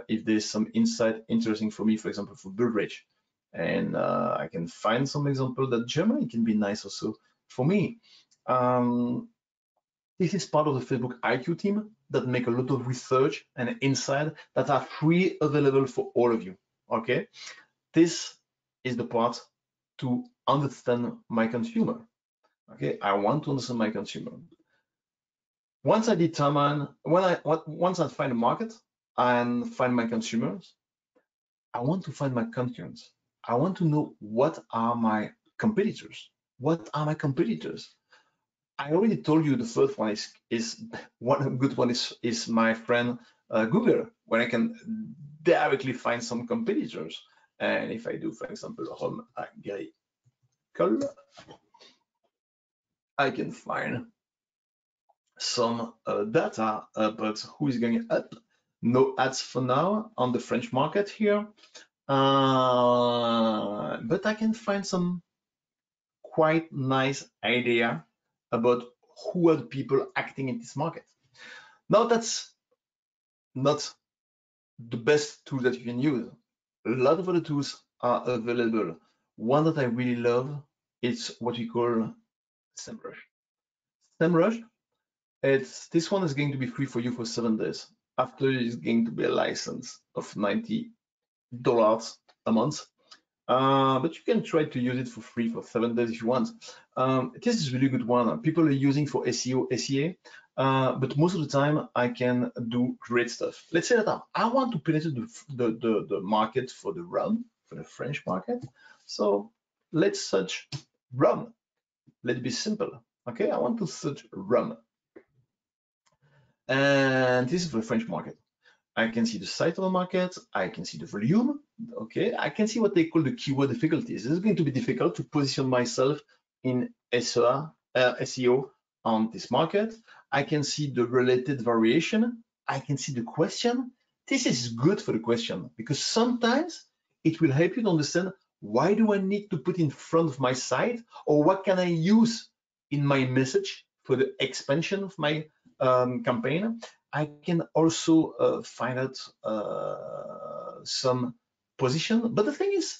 if there's some insight interesting for me, for example, for beverage. And I can find some example that Germany can be nice also for me. This is part of the Facebook IQ team that make a lot of research and insight that are free available for all of you. Okay, this is the part to understand my consumer. Okay, I want to understand my consumer. Once I determine, once I find a market and find my consumers, I want to find my concurrents. I want to know what are my competitors. What are my competitors? I already told you the first one is one good one is my friend Google, where I can directly find some competitors. And if I do, for example, Rome Agricole, I can find some data about who is going up. No ads for now on the French market here, but I can find some quite nice idea about who are the people acting in this market. Now that's not the best tool that you can use. A lot of other tools are available. One that I really love is what we call SEMrush. SEMrush, this one is going to be free for you for 7 days. After it's going to be a license of $90 a month. But you can try to use it for free for 7 days if you want. This is a really good one. People are using for SEO, SEA, but most of the time I can do great stuff. Let's say that I want to penetrate the market for the rum, for the French market. So let's search rum. Let it be simple. Okay, I want to search rum. And this is for the French market. I can see the size of the market, I can see the volume, okay, I can see what they call the keyword difficulties. This is going to be difficult to position myself in SEO on this market. I can see the related variation, I can see the question. This is good for the question because sometimes it will help you to understand why do I need to put in front of my site, or what can I use in my message for the expansion of my campaign. I can also find out some position. But the thing is,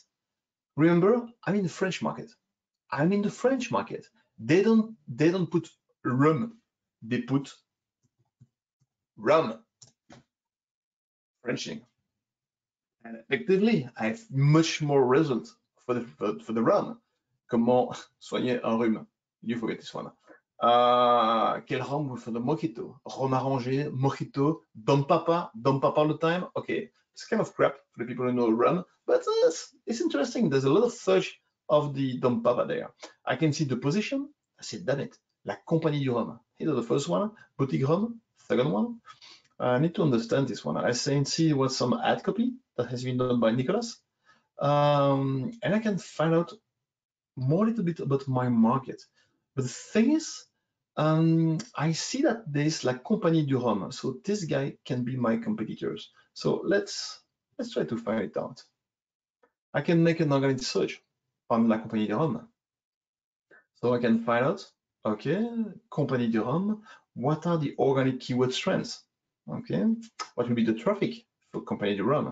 remember, I'm in the French market. I'm in the French market. They don't put rum. They put rum. Frenching. And effectively, I have much more results for the rum. Comment soigner un rhume? You forget this one. Quel rhum for the mojito? Rhum arrangé, mojito, Dom Papa all the time. Okay, it's kind of crap for the people who know rum, but it's interesting. There's a lot of search of the Dom Papa there. I can see the position. I said, damn it, La Compagnie du Rhum. Here's the first one, Boutique Rhum, second one. I need to understand this one. I see what some ad copy that has been done by Nicolas. And I can find out more a little bit about my market. But the thing is, I see that there's La Compagnie du Rhum. So this guy can be my competitors. So let's try to find it out. I can make an organic search on La Compagnie du Rhum. So I can find out, okay, Compagnie du Rhum, what are the organic keyword trends? Okay, what will be the traffic for Compagnie du Rhum?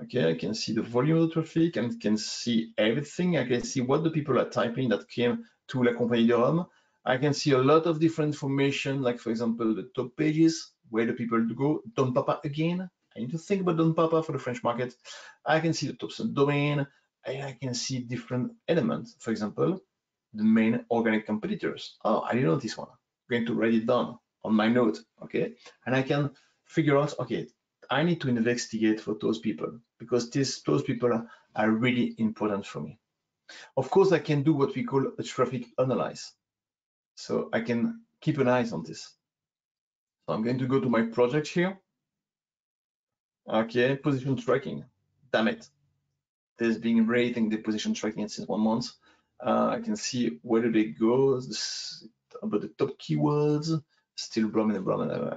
Okay, I can see the volume of the traffic and can see everything. I can see what the people are typing that came to La Compagnie du Rhum. I can see a lot of different information, like for example, the top pages, where the people go, Dom Papa again. I need to think about Dom Papa for the French market. I can see the top domain. I can see different elements. For example, the main organic competitors. Oh, I didn't know this one. I'm going to write it down on my note, okay? And I can figure out, okay, I need to investigate for those people because those people are really important for me. Of course, I can do what we call a traffic analysis. So I can keep an eye on this. So I'm going to go to my project here. Okay, position tracking. Damn it. There's been rating the position tracking since 1 month. I can see where do they go, about the top keywords, still Brahmin,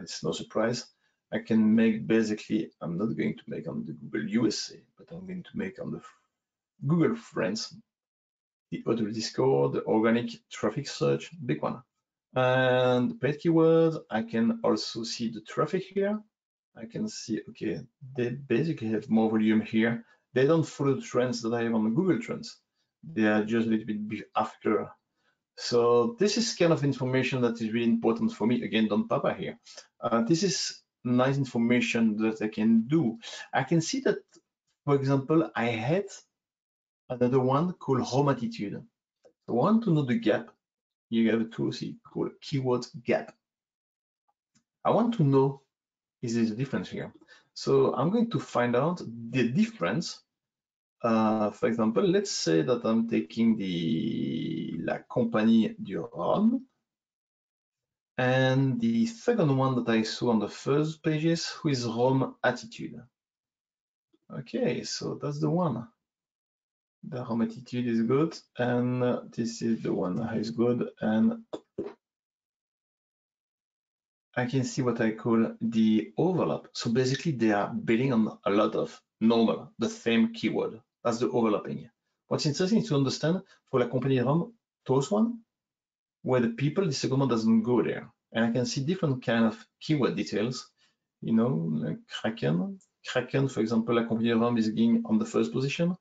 it's no surprise. I can make basically, I'm not going to make on the Google USA, but I'm going to make on the Google Friends, the auto discover, the organic traffic search, big one. And paid keywords, I can also see the traffic here. I can see, okay, they basically have more volume here. They don't follow the trends that I have on the Google Trends. They are just a little bit after. So this is kind of information that is really important for me. Again, Don Papa here. This is nice information that I can do. I can see that, for example, I had another one called home attitude. So I want to know the gap. You have a tool called keyword gap. I want to know, is there a difference here? So I'm going to find out the difference. For example, let's say that I'm taking La Compagnie du Rhum. And the second one that I saw on the first pages, who is Rome Attitude. Okay, so that's the one. The Rome Attitude is good, and this is the one that is good, and I can see what I call the overlap. So basically, they are building on a lot of normal, the same keyword. That's the overlapping. What's interesting to understand for La Compagnie de Rome, those one, where the people, the second one doesn't go there. And I can see different kind of keyword details, you know, like Kraken. Kraken, for example, La Compagnie de Rome is getting on the first position,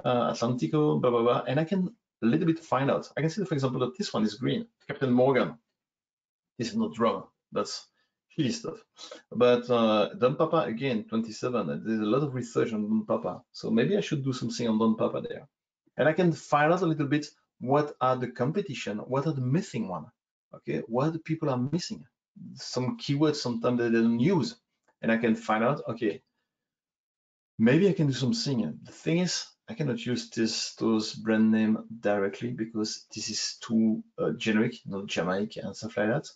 Atlantico, blah, blah, blah. And I can a little bit find out. I can see, for example, that this one is green, Captain Morgan. This is not wrong. That's shitty stuff. But Don Papa, again, 27. There's a lot of research on Don Papa. So maybe I should do something on Don Papa there. And I can find out a little bit what are the competition, what are the missing one, okay? What the people are missing. Some keywords sometimes they don't use. And I can find out, okay, maybe I can do something. The thing is, I cannot use those brand name directly because this is too generic, not Jamaica and stuff like that.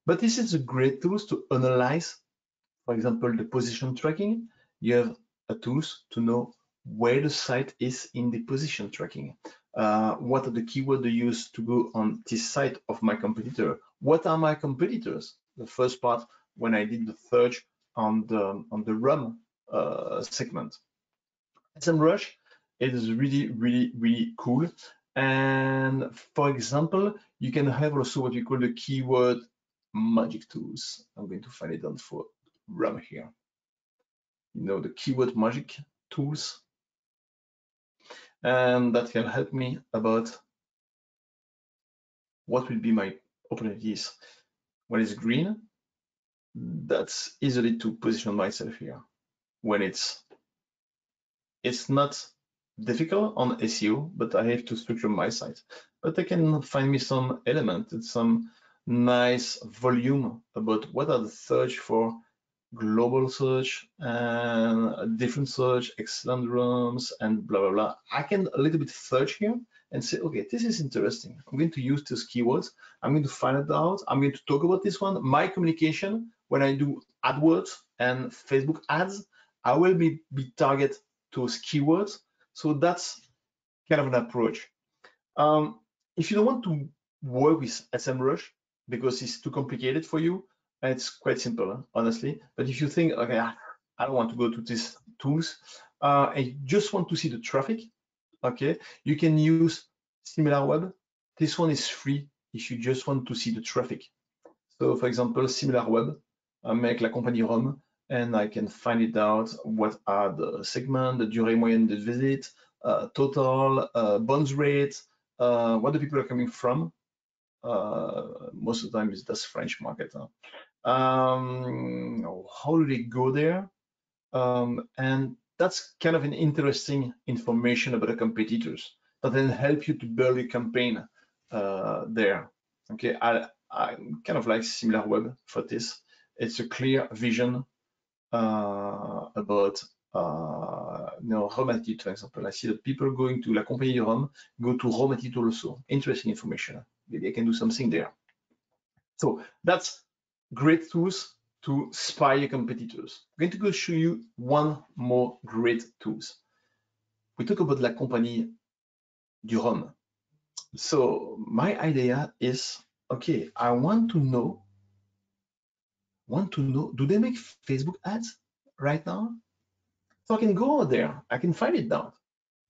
But this is a great tool to analyze, for example, the position tracking. You have a tools to know where the site is in the position tracking. What are the keywords they use to go on this site of my competitor? What are my competitors? The first part when I did the search on the RUM segment. SEMrush is really, really, really cool. And for example, you can have also what we call the keyword magic tools. I'm going to find it on for RUM here. You know, the keyword magic tools. And that can help me about what will be my opportunities. When it's green, that's easily to position myself here. When it's not difficult on SEO, but I have to structure my site. But I can find me some element and some nice volume about what are the search for global search and different search, excellent rooms, and blah, blah, blah. I can a little bit search here and say, okay, this is interesting. I'm going to use these keywords. I'm going to find it out. I'm going to talk about this one. My communication, when I do AdWords and Facebook ads, I will be target those keywords. So that's kind of an approach. If you don't want to work with SEMrush because it's too complicated for you, it's quite simple, honestly. But if you think, okay, I don't want to go to these tools, I just want to see the traffic, okay, you can use SimilarWeb. This one is free if you just want to see the traffic. So for example, SimilarWeb, I make La Compagnie Rome, and I can find it out what are the segment, the durée moyenne de visit, total, bounce rate, what the people are coming from. Most of the time that's French market. How do they go there? And that's kind of an interesting information about the competitors that then help you to build a campaign there. Okay, I kind of like SimilarWeb for this. It's a clear vision about Rome Attitude, for example. I see that people going to La Compagnie de Rome go to Rome Attitude also. Interesting information. Maybe I can do something there. So that's great tools to spy your competitors. I'm going to go show you one more great tools. We talk about La Compagnie du Rhum. So my idea is, okay, I want to know, do they make Facebook ads right now? So I can go out there, I can find it down.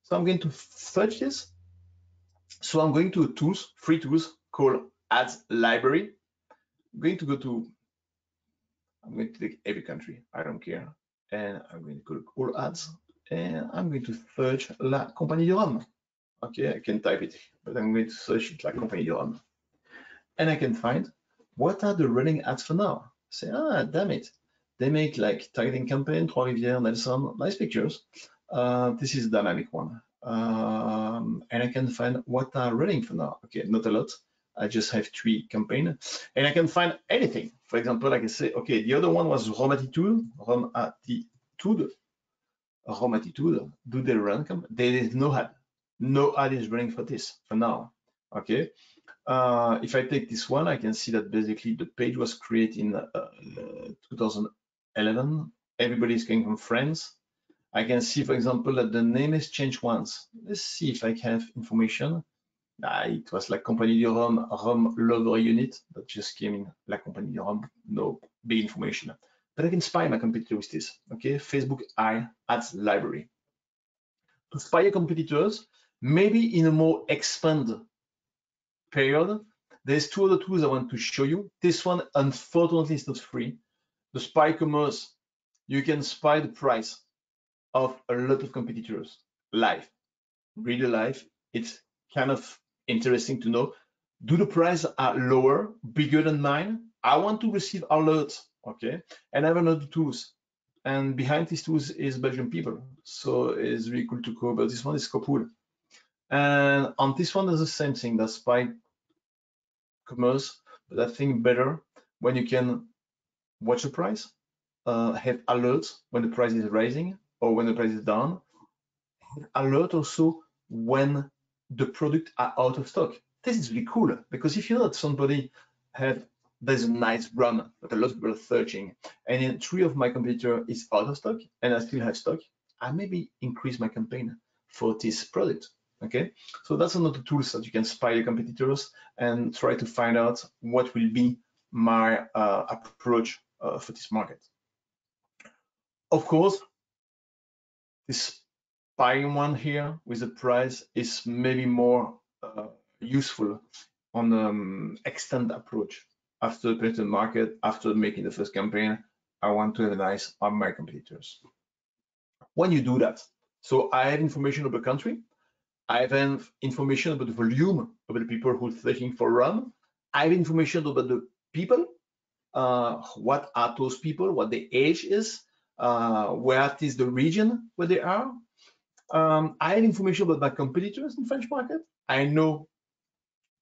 So I'm going to search this. So I'm going to tools, free tools called Ads Library. I'm going to go to, I'm going to take every country, I don't care. And I'm going to go to all ads, and I'm going to search La Compagnie de Rome. Okay, I can type it, but I'm going to search it like Compagnie de Rome. And I can find what are the running ads for now. Say, damn it. They make like targeting campaign, Trois-Rivières, Nelson, nice pictures. This is a dynamic one. And I can find what are running for now. Okay, not a lot. I just have 3 campaigns, and I can find anything. For example, I can say, okay, the other one was Rome Attitude. Do they run? There is no ad. No ad is running for this for now. Okay. If I take this one, I can see that basically the page was created in 2011. Everybody is coming from France. I can see, for example, that the name has changed once. Let's see if I have information. It was La Compagnie de Rome, Rome Lover Unit that just came in La Compagnie de Rome. No big information. But I can spy my competitor with this. Okay, Facebook Ads Library. To spy your competitors, maybe in a more expanded period, there's 2 other tools I want to show you. This one, unfortunately, is not free. The Spy Commerce, you can spy the price of a lot of competitors live, really live. It's kind of interesting to know. Do the price are lower, bigger than mine? I want to receive alerts, okay? And I have another tools. And behind these tools is Belgian people. So it's really cool to go, but this one is Copool. And on this one, there's the same thing, that's Spy Commerce, but I think better when you can watch the price, have alerts when the price is rising or when the price is down, alert also when the product are out of stock. This is really cool, because if you know that somebody there's a nice brand that a lot of people are searching, and in 3 of my competitor is out of stock and I still have stock, I maybe increase my campaign for this product. Okay, so that's another tool that you can spy your competitors and try to find out what will be my approach for this market. Of course, this buying one here with the price is maybe more useful on extend approach. After the market, after making the first campaign, I want to analyze on my competitors. When you do that, so I have information about the country, I have information about the volume of the people who are searching for run. I have information about the people, what are those people, what the age is, where is the region where they are. I have information about my competitors in French market. I know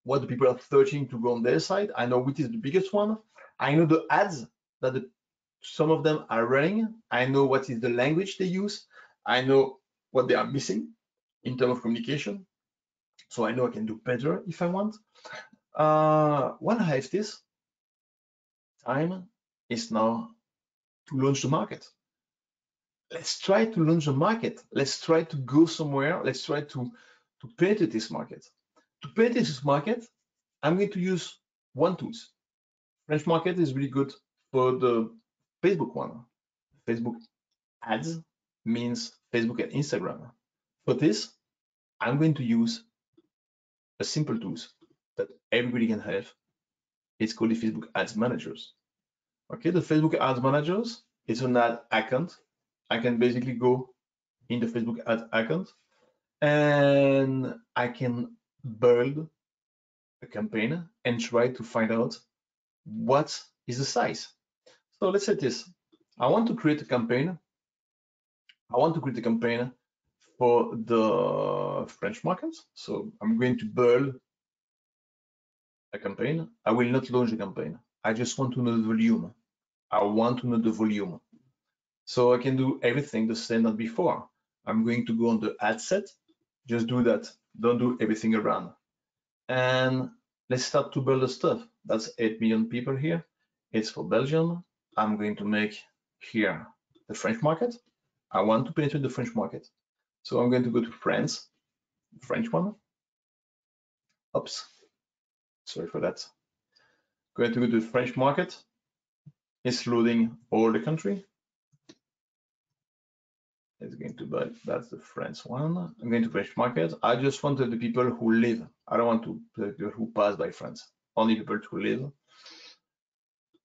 what the people are searching to go on their side. I know which is the biggest one. I know the ads that some of them are running. I know what is the language they use. I know what they are missing in terms of communication. So I know I can do better if I want. When I have this, time is now to launch the market. Let's try to launch the market. Let's try to go somewhere. Let's try to penetrate this market. To penetrate this market, I'm going to use one tool. French market is really good for the Facebook one. Facebook ads means Facebook and Instagram. For this, I'm going to use a simple tool that everybody can have. It's called the Facebook Ads Managers. Okay, the Facebook Ads Managers is an ad account. I can basically go in the Facebook Ads account and I can build a campaign and try to find out what is the size. So let's say this. I want to create a campaign. I want to create a campaign for the French market. So I'm going to build a campaign. I will not launch a campaign. I just want to know the volume. I want to know the volume. So I can do everything the same as before. I'm going to go on the ad set. Just do that. Don't do everything around. And let's start to build the stuff. That's 8 million people here. It's for Belgium. I'm going to make here the French market. I want to penetrate the French market. So I'm going to go to France, the French one. Oops, sorry for that. Going to go to the French market. It's loading all the country. It's going to buy, that's the French one. I'm going to French market. I just wanted the people who live. I don't want to people who pass by France, only people who live.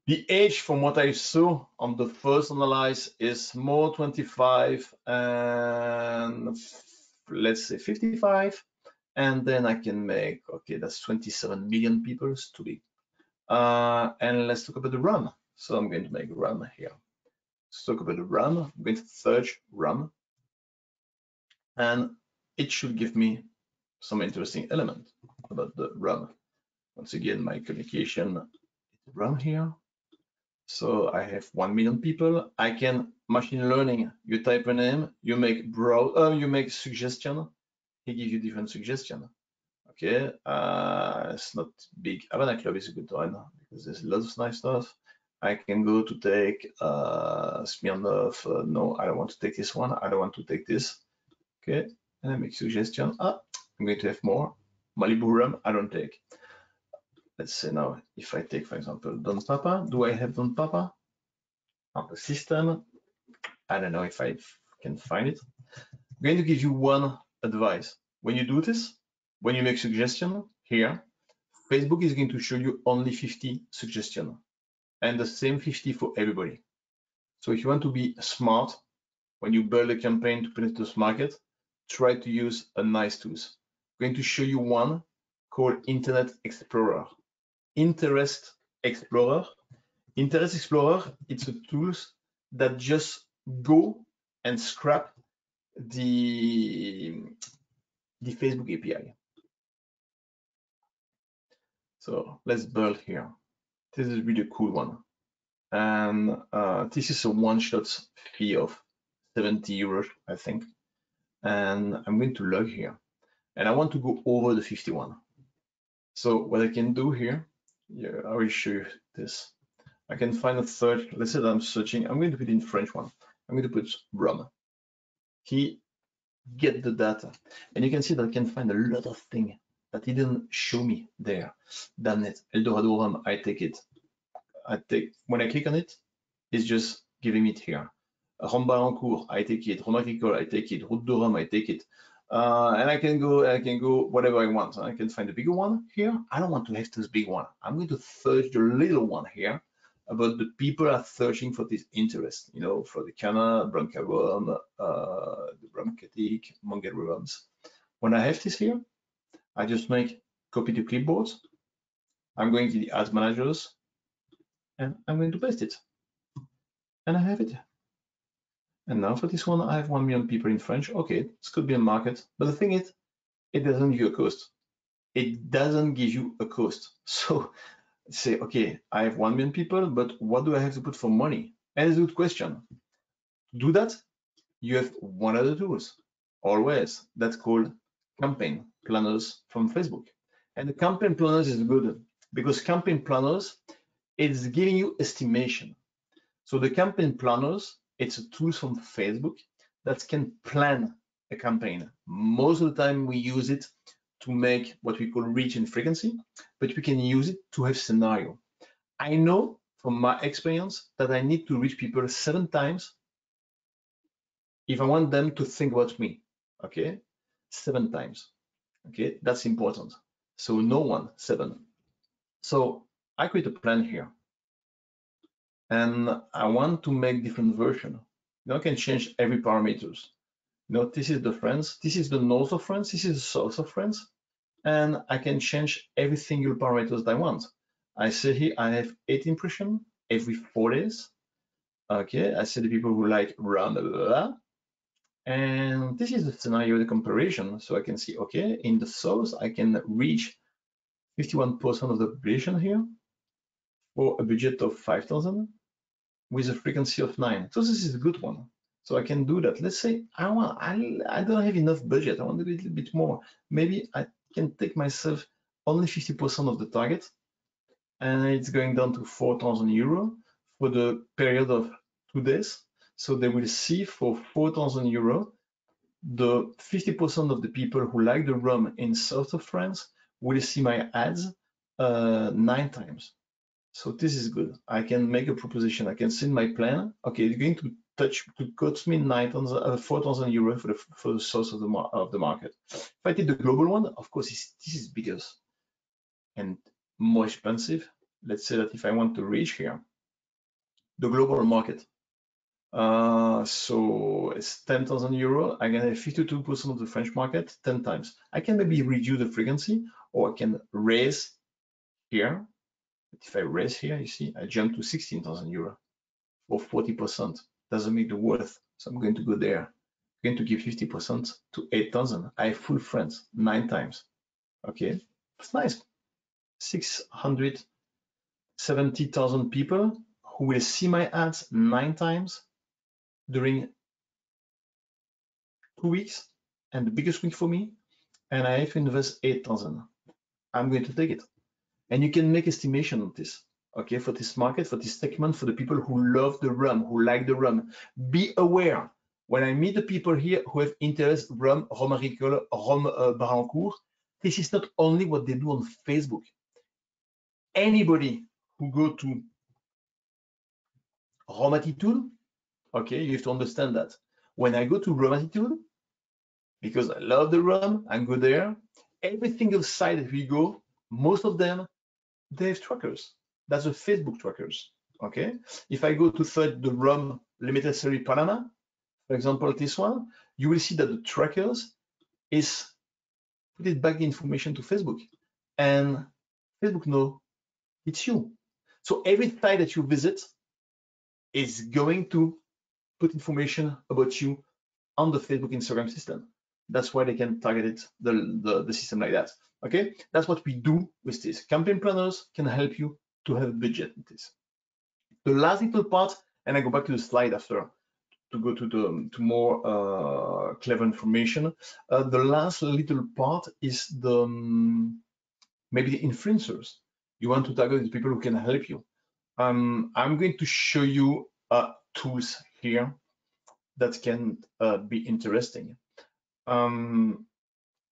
The age, from what I saw on the first analyze, is more 25 and let's say 55. And then I can make, okay, that's 27 million people, it's too big. And let's talk about the RAM. So I'm going to make RAM here. Let's talk about the RAM. I'm going to search RAM. And it should give me some interesting element about the RAM. Once again, my communication RAM here. So I have 1 million people. I can machine learning. You type a name, you make you make suggestion. He gives you different suggestion. Okay, it's not big. Havana Club is a good one because there's lots of nice stuff. I can go to take Smirnoff. No, I don't want to take this one. I don't want to take this. Okay, and I make suggestion. I'm going to have more. Malibu rum, I don't take. Let's say now, if I take, for example, Don Papa, do I have Don Papa on the system? I don't know if I can find it. I'm going to give you one advice. When you do this, when you make suggestion here, Facebook is going to show you only 50 suggestions and the same 50 for everybody. So if you want to be smart, when you build a campaign to penetrate this market, try to use a nice tools. I'm going to show you one called Internet Explorer. Interest Explorer. Interest Explorer, it's a tool that just go and scrap the Facebook API. So let's build here. This is really a cool one. And this is a one-shot fee of 70 euros, I think. And I'm going to log here. And I want to go over the 51. So what I can do here, yeah, I will show you this. I can find a search. Let's say that I'm searching. I'm going to put in French one. I'm going to put rum. He get the data. And you can see that I can find a lot of things that he didn't show me there. Damn it, Eldorado rum, I take it. When I click on it, it's just giving it here. Rhum Balancourt, I take it. Rhum Agricole, I take it. Route de Rhum, I take it. And I can go whatever I want. I can find the bigger one here. I don't want to have this big one. I'm going to search the little one here about the people are searching for this interest, you know, for the Cana, Branca rum, the Rum Catic, Montgomery rums. When I have this here, I just make copy to clipboard. I'm going to the ads managers and I'm going to paste it. And I have it. And now for this one, I have 1 million people in French. Okay, this could be a market, but the thing is, it doesn't give you a cost. It doesn't give you a cost. So say, okay, I have 1 million people, but what do I have to put for money? And it's a good question. To do that, you have one other tools, always, that's called campaign planners from Facebook. And the campaign planners is good because campaign planners is giving you estimation. So the campaign planners, it's a tool from Facebook that can plan a campaign. Most of the time we use it to make what we call reach and frequency, but we can use it to have scenario. I know from my experience that I need to reach people 7 times if I want them to think about me, okay? 7 times, okay? That's important. So no one, 7. So I create a plan here. And I want to make different version. You know, I can change every parameters. You know, this is the France, this is the north of France, this is the south of France, and I can change every single parameters that I want. I say here I have 8 impressions every 4 days. Okay, I say the people who like run, blah, blah, blah. And this is the scenario, the comparison. So I can see, okay, in the south, I can reach 51% of the population here for a budget of 5,000 with a frequency of 9. So this is a good one. So I can do that. Let's say I don't have enough budget. I want to do a little bit more. Maybe I can take myself only 50% of the target, and it's going down to 4,000 euro for the period of 2 days. So they will see for 4,000 euro, the 50% of the people who like the rum in south of France will see my ads 9 times. So this is good. I can make a proposition. I can send my plan. Okay, it's going to cost me 4,000 euros for the source of the market. If I did the global one, of course, this is bigger and more expensive. Let's say that if I want to reach here, the global market, so it's 10,000 euro. I can have 52% of the French market 10 times. I can maybe reduce the frequency, or I can raise here. But if I raise here, you see, I jump to 16,000 euro or 40%. Doesn't make the worth. So I'm going to go there. I'm going to give 50% to 8,000. I have full friends 9 times. Okay, that's nice. 670,000 people who will see my ads 9 times during 2 weeks, and the biggest week for me, and I have to invest 8,000. I'm going to take it. And you can make estimation of this, okay, for this market, for this segment, for the people who love the rum, who like the rum. Be aware, when I meet the people here who have interest, rum agricole, rhum Barancourt, this is not only what they do on Facebook. Anybody who go to Rhum Attitude, okay, you have to understand that. When I go to Rhum Attitude, because I love the rum, I go there, every single site that we go, most of them, they have trackers. That's the Facebook trackers, okay? If I go to search the rum limited series Panama, for example, this one, you will see that the trackers is put it back the information to Facebook, and Facebook know it's you. So every site that you visit is going to put information about you on the Facebook Instagram system. That's why they can target it, the system like that. Okay, that's what we do with this. Campaign planners can help you to have a budget with this. The last little part, and I go back to the slide after to go to more clever information. The last little part is the maybe the influencers. You want to target the people who can help you. I'm going to show you tools here that can be interesting.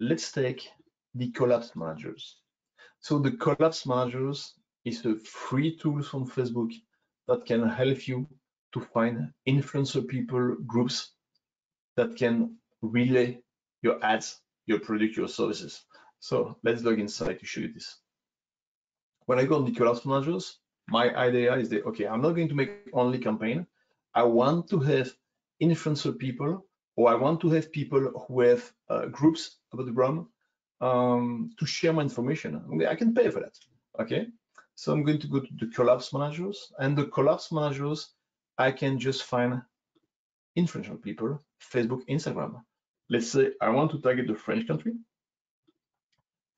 Let's take the collapse managers. So the collapse managers is a free tool from Facebook that can help you to find influencer people groups that can relay your ads, your product, your services. So let's log inside to show you this. When I go on the collapse managers, my idea is that, okay, I'm not going to make only campaign. I want to have influencer people, or I want to have people who have groups about the rum to share my information. I can pay for that, okay? So I'm going to go to the collapse managers, and the collapse managers, I can just find influential people, Facebook, Instagram. Let's say I want to target the French country,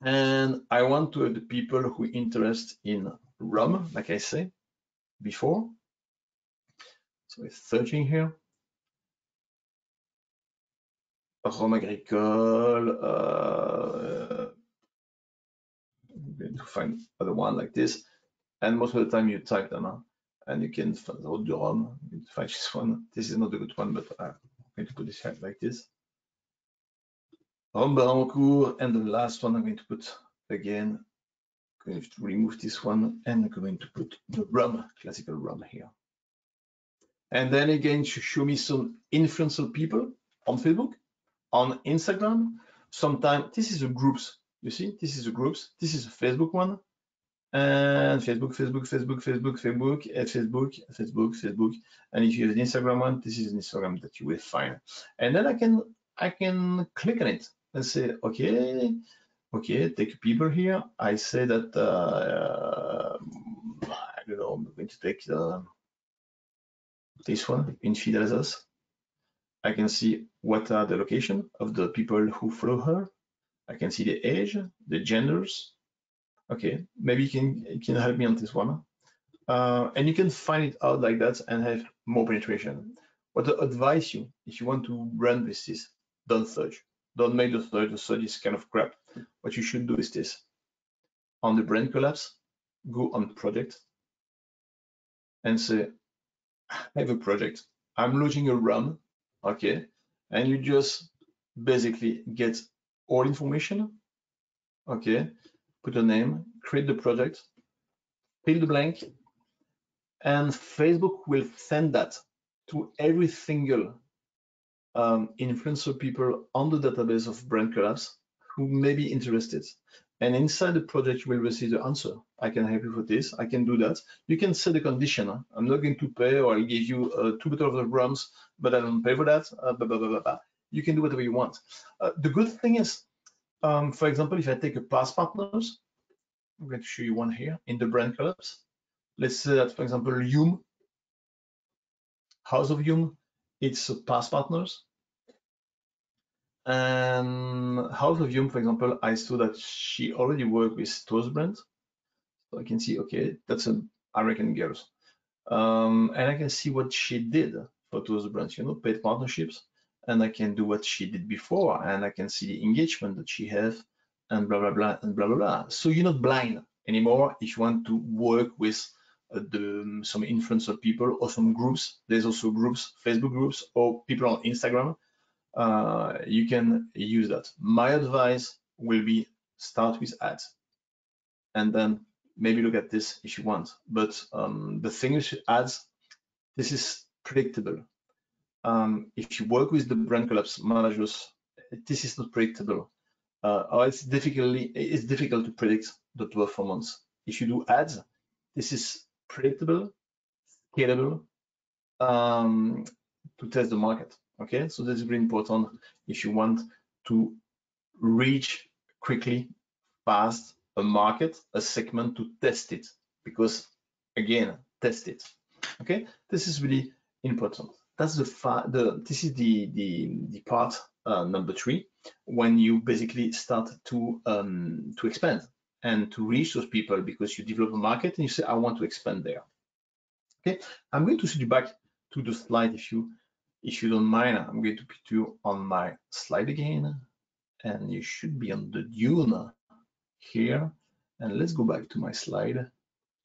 and I want to have the people who are interested in rum, like I said before. So it's searching here. Rhum agricole. I'm going to find other one like this, and most of the time you type them, and you can find the rum. You find this one. This is not a good one, but I'm going to put this here like this. Rhum Barancourt, and the last one I'm going to put again. I'm going to remove this one, and I'm going to put the rum, classical rum here. And then again, to show me some influential people on Facebook, on Instagram. Sometimes this is the groups. You see, this is the groups. This is a Facebook one, and Facebook. And if you have an Instagram one, this is an Instagram that you will find. And then I can click on it and say, okay, take people here. I say that I don't know. I'm going to take this one, Infidèles Alsace. I can see what are the location of the people who follow her. I can see the age, the genders. Okay, maybe you can help me on this one. And you can find it out like that and have more penetration. What I advise you, if you want to run with this, don't search. Don't make the search. The search is kind of crap. What you should do is this. On the brand collapse, go on project and say, I have a project. I'm launching a rum, okay? And you just basically get all information, okay? put a name, create the project, fill the blank, and Facebook will send that to every single influencer people on the database of Brand Collapse who may be interested. And inside the project, you will receive the answer. I can help you with this. I can do that. You can set a condition. Huh? I'm not going to pay, or I'll give you 2 bottles of rums, but I don't pay for that. Blah, blah, blah, blah, blah. You can do whatever you want. The good thing is, for example, if I take a past partners, I'm going to show you one here in the Brand Collapse. Let's say that, for example, Hume, House of Hume, it's past partners. And House of Hume, for example, I saw that she already worked with Toast Brand. So I can see, okay, that's an American girls. And I can see what she did for Toast Brands, you know, paid partnerships. And I can do what she did before, and I can see the engagement that she has, and blah, blah, blah, and blah, blah, blah. So you're not blind anymore if you want to work with some influencer people or some groups. There's also groups, Facebook groups, or people on Instagram. You can use that. My advice will be start with ads, and then maybe look at this if you want. But the thing with ads, this is predictable. If you work with the Brand Collapse managers, this is not predictable. Or it's difficult to predict the performance. If you do ads, this is predictable, scalable, to test the market. Okay, so this is really important if you want to reach quickly, fast, a market, a segment, to test it, because again, test it. Okay, this is really important. That's this is the part number 3, when you basically start to expand and to reach those people, because you develop a market and you say, I want to expand there. Okay, I'm going to switch back to the slide if you don't mind. I'm going to put you on my slide again, and you should be on the dune here. And let's go back to my slide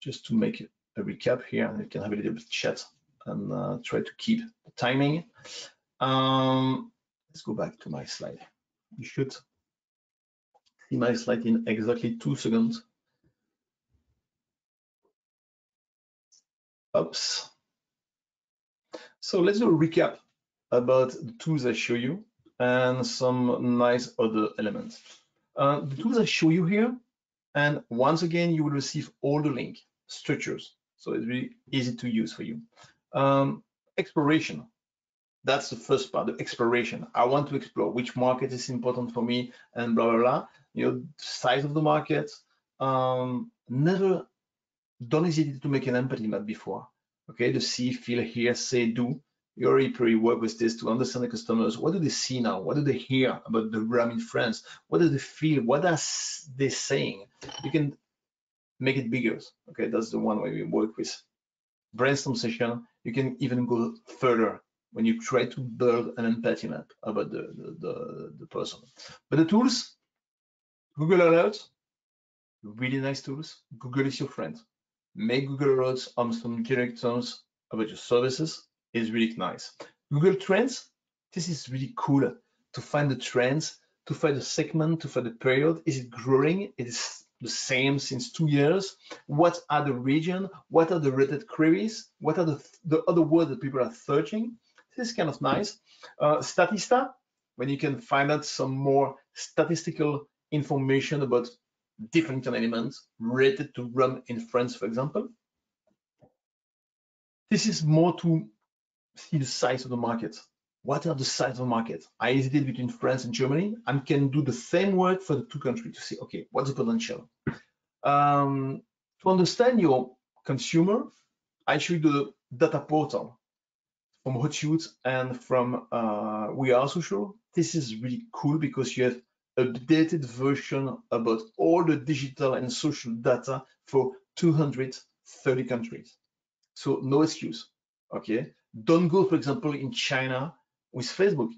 just to make a recap here, and you can have a little bit of chat and try to keep the timing. Let's go back to my slide. You should see my slide in exactly 2 seconds. Oops. So let's do a recap about the tools I show you and some nice other elements. The tools I show you here, and once again, you will receive all the link structures. So it's really easy to use for you. Exploration. That's the first part, the exploration. I want to explore which market is important for me, and blah, blah, blah. You know, size of the market. Never, don't hesitate to make an empathy map before. Okay, the see, feel, hear, say, do. You already probably work with this to understand the customers. What do they see now? What do they hear about the rum in France? What do they feel? What are they saying? You can make it bigger. Okay, that's the one way we work with. Brainstorm session. You can even go further when you try to build an empathy map about the person. But the tools, Google Alerts, really nice tools. Google is your friend. Make Google Alerts on some generic terms about your services is really nice. Google Trends, this is really cool to find the trends, to find the segment, to find the period. Is it growing? It is the same since 2 years. What are the region? What are the related queries? What are the other words that people are searching? This is kind of nice. Statista, when you can find out some more statistical information about different elements related to rum in France, for example. This is more to see the size of the market. What are the size of the market? I hesitate between France and Germany. I can do the same work for the 2 countries to see, okay, what's the potential? To understand your consumer, I show you the data portal from Hootsuite and from We Are Social. This is really cool because you have updated version about all the digital and social data for 230 countries. So no excuse, okay? Don't go, for example, in China with Facebook,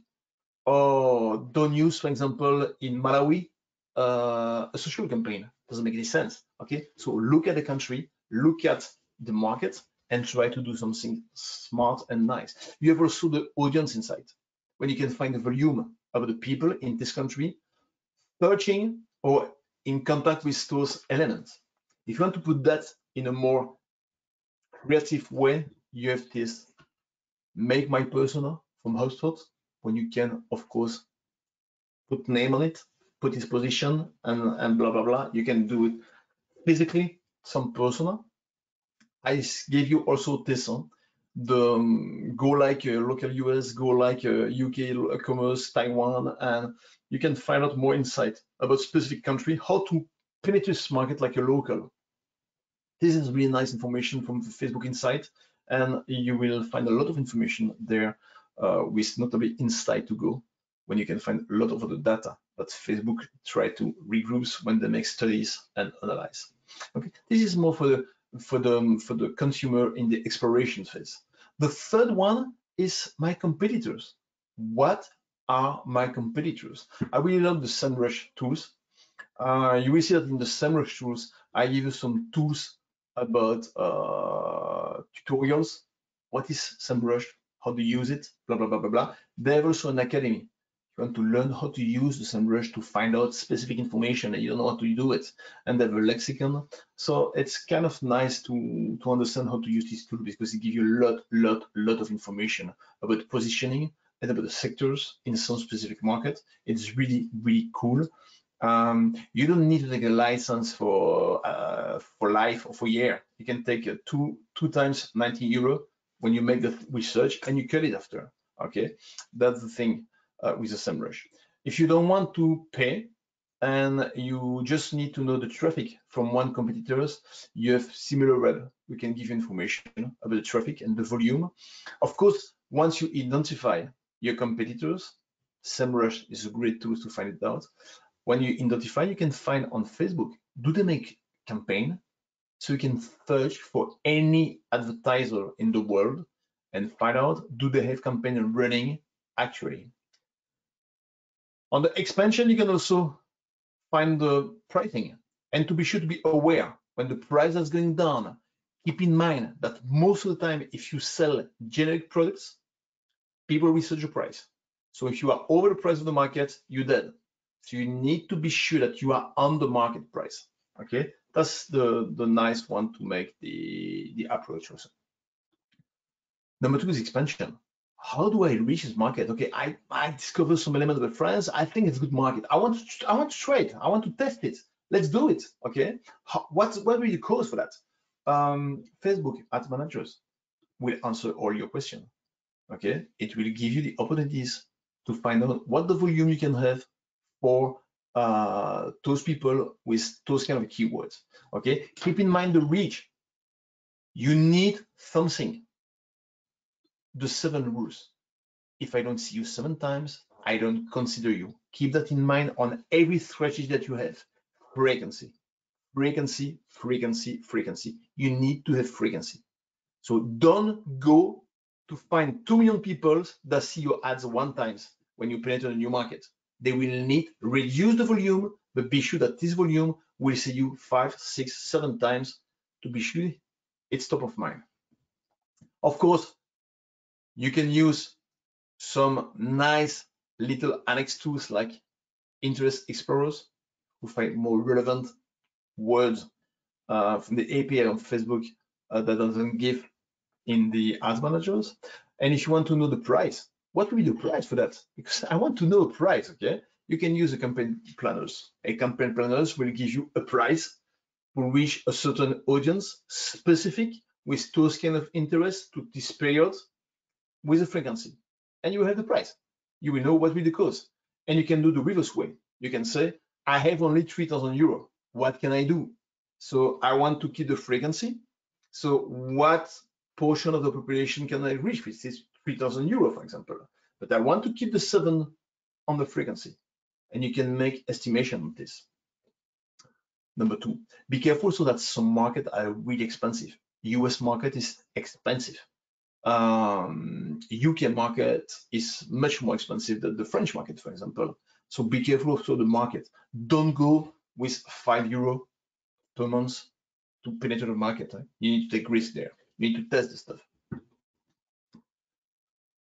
or don't use, for example, in Malawi, a social campaign. Doesn't make any sense, okay? So look at the country, look at the market, and try to do something smart and nice. You have also the audience insight, when you can find the volume of the people in this country searching or in contact with those elements. If you want to put that in a more creative way, you have this make my persona from HubSpot, when you can, of course, put name on it, put his position, and blah, blah, blah. You can do it physically, some persona. I gave you also this one, the go like local US, go like UK commerce, Taiwan, and you can find out more insight about specific country, how to penetrate this market like a local. This is really nice information from the Facebook Insight, and you will find a lot of information there with notably Insight to go, when you can find a lot of other data that Facebook try to regroup when they make studies and analyze. Okay, this is more for the consumer in the exploration phase. The third one is my competitors. What are my competitors? I really love the SEMrush tools. You will see that in the SEMrush tools, I give you some tools about tutorials. What is SEMrush? How to use it? Blah, blah, blah, blah, blah. They have also an academy. You want to learn how to use the SEMrush to find out specific information and you don't know how to do it, and they have a lexicon. So it's kind of nice to understand how to use this tool, because it gives you a lot of information about positioning and about the sectors in some specific market. It's really cool. You don't need to take a license for life or for a year. You can take two times 90 euro when you make the research, and you cut it after. Okay, that's the thing with the SEMrush. If you don't want to pay and you just need to know the traffic from one competitors, you have SimilarWeb. We can give you information about the traffic and the volume. Of course, once you identify your competitors, SEMrush is a great tool to find it out. When you identify, you can find on Facebook, do they make campaign? So you can search for any advertiser in the world and find out, do they have campaign running actually? On the expansion, you can also find the pricing, and to be sure to be aware when the price is going down. Keep in mind that most of the time, if you sell generic products, people research your price. So if you are over the price of the market, you're dead. So you need to be sure that you are on the market price. Okay, that's the nice one to make the approach also. Number 2 is expansion. How do I reach this market? Okay, I discover some element of France. I think it's a good market. I want to try it. I want to test it. Let's do it. Okay, what will be the cause for that? Facebook Ads Managers will answer all your questions. Okay, it will give you the opportunities to find out what the volume you can have for those people with those kind of keywords. Okay, keep in mind the reach. You need something. The 7 rules. If I don't see you 7 times, I don't consider you. Keep that in mind on every strategy that you have. Frequency, frequency, frequency, frequency. You need to have frequency. So don't go to find 2 million people that see your ads 1 time when you penetrate a new market. They will need reduce the volume, but be sure that this volume will see you 5, 6, 7 times to be sure it's top of mind. Of course, you can use some nice little annex tools like Interest Explorers to find more relevant words from the API of Facebook that doesn't give in the ads managers. And if you want to know the price, what will be the price for that? Because I want to know a price, okay? You can use a campaign planners. A campaign planners will give you a price to reach a certain audience specific with those kind of interests to this period with a frequency. And you will have the price. You will know what will be the cost. And you can do the reverse way. You can say, I have only 3,000 euro. What can I do? So I want to keep the frequency. So what portion of the population can I reach with this 3,000 euro, for example? But I want to keep the 7 on the frequency. And you can make estimation of this. Number 2, be careful so that some markets are really expensive. US market is expensive. UK market is much more expensive than the French market, for example. So be careful also the market. Don't go with 5 euro per month to penetrate the market. You need to take risk there. You need to test the stuff.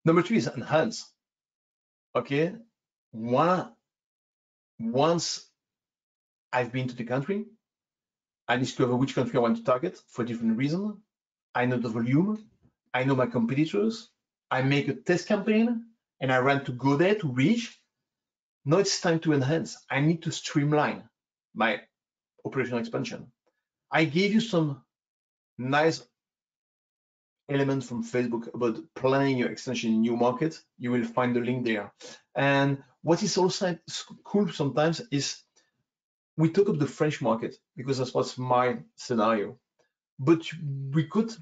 Number 3 is enhance. Okay, once I've been to the country. I discover which country I want to target for different reasons. I know the volume. I know my competitors. I make a test campaign and I want to go there to reach. Now it's time to enhance. I need to streamline my operational expansion. I gave you some nice elements from Facebook about planning your extension in new markets. You will find the link there. And what is also cool sometimes is we talk about the French market because that was my scenario. But we could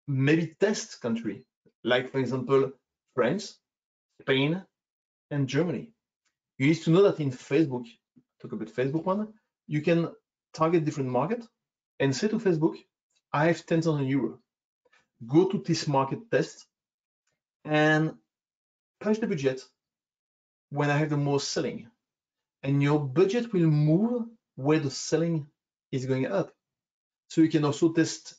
maybe test country, like for example, France, Spain, and Germany. You need to know that in Facebook, talk about Facebook one, you can target different market and say to Facebook, I have 10,000 euros. Go to this market test and punch the budget when I have the most selling. And your budget will move where the selling is going up. So you can also test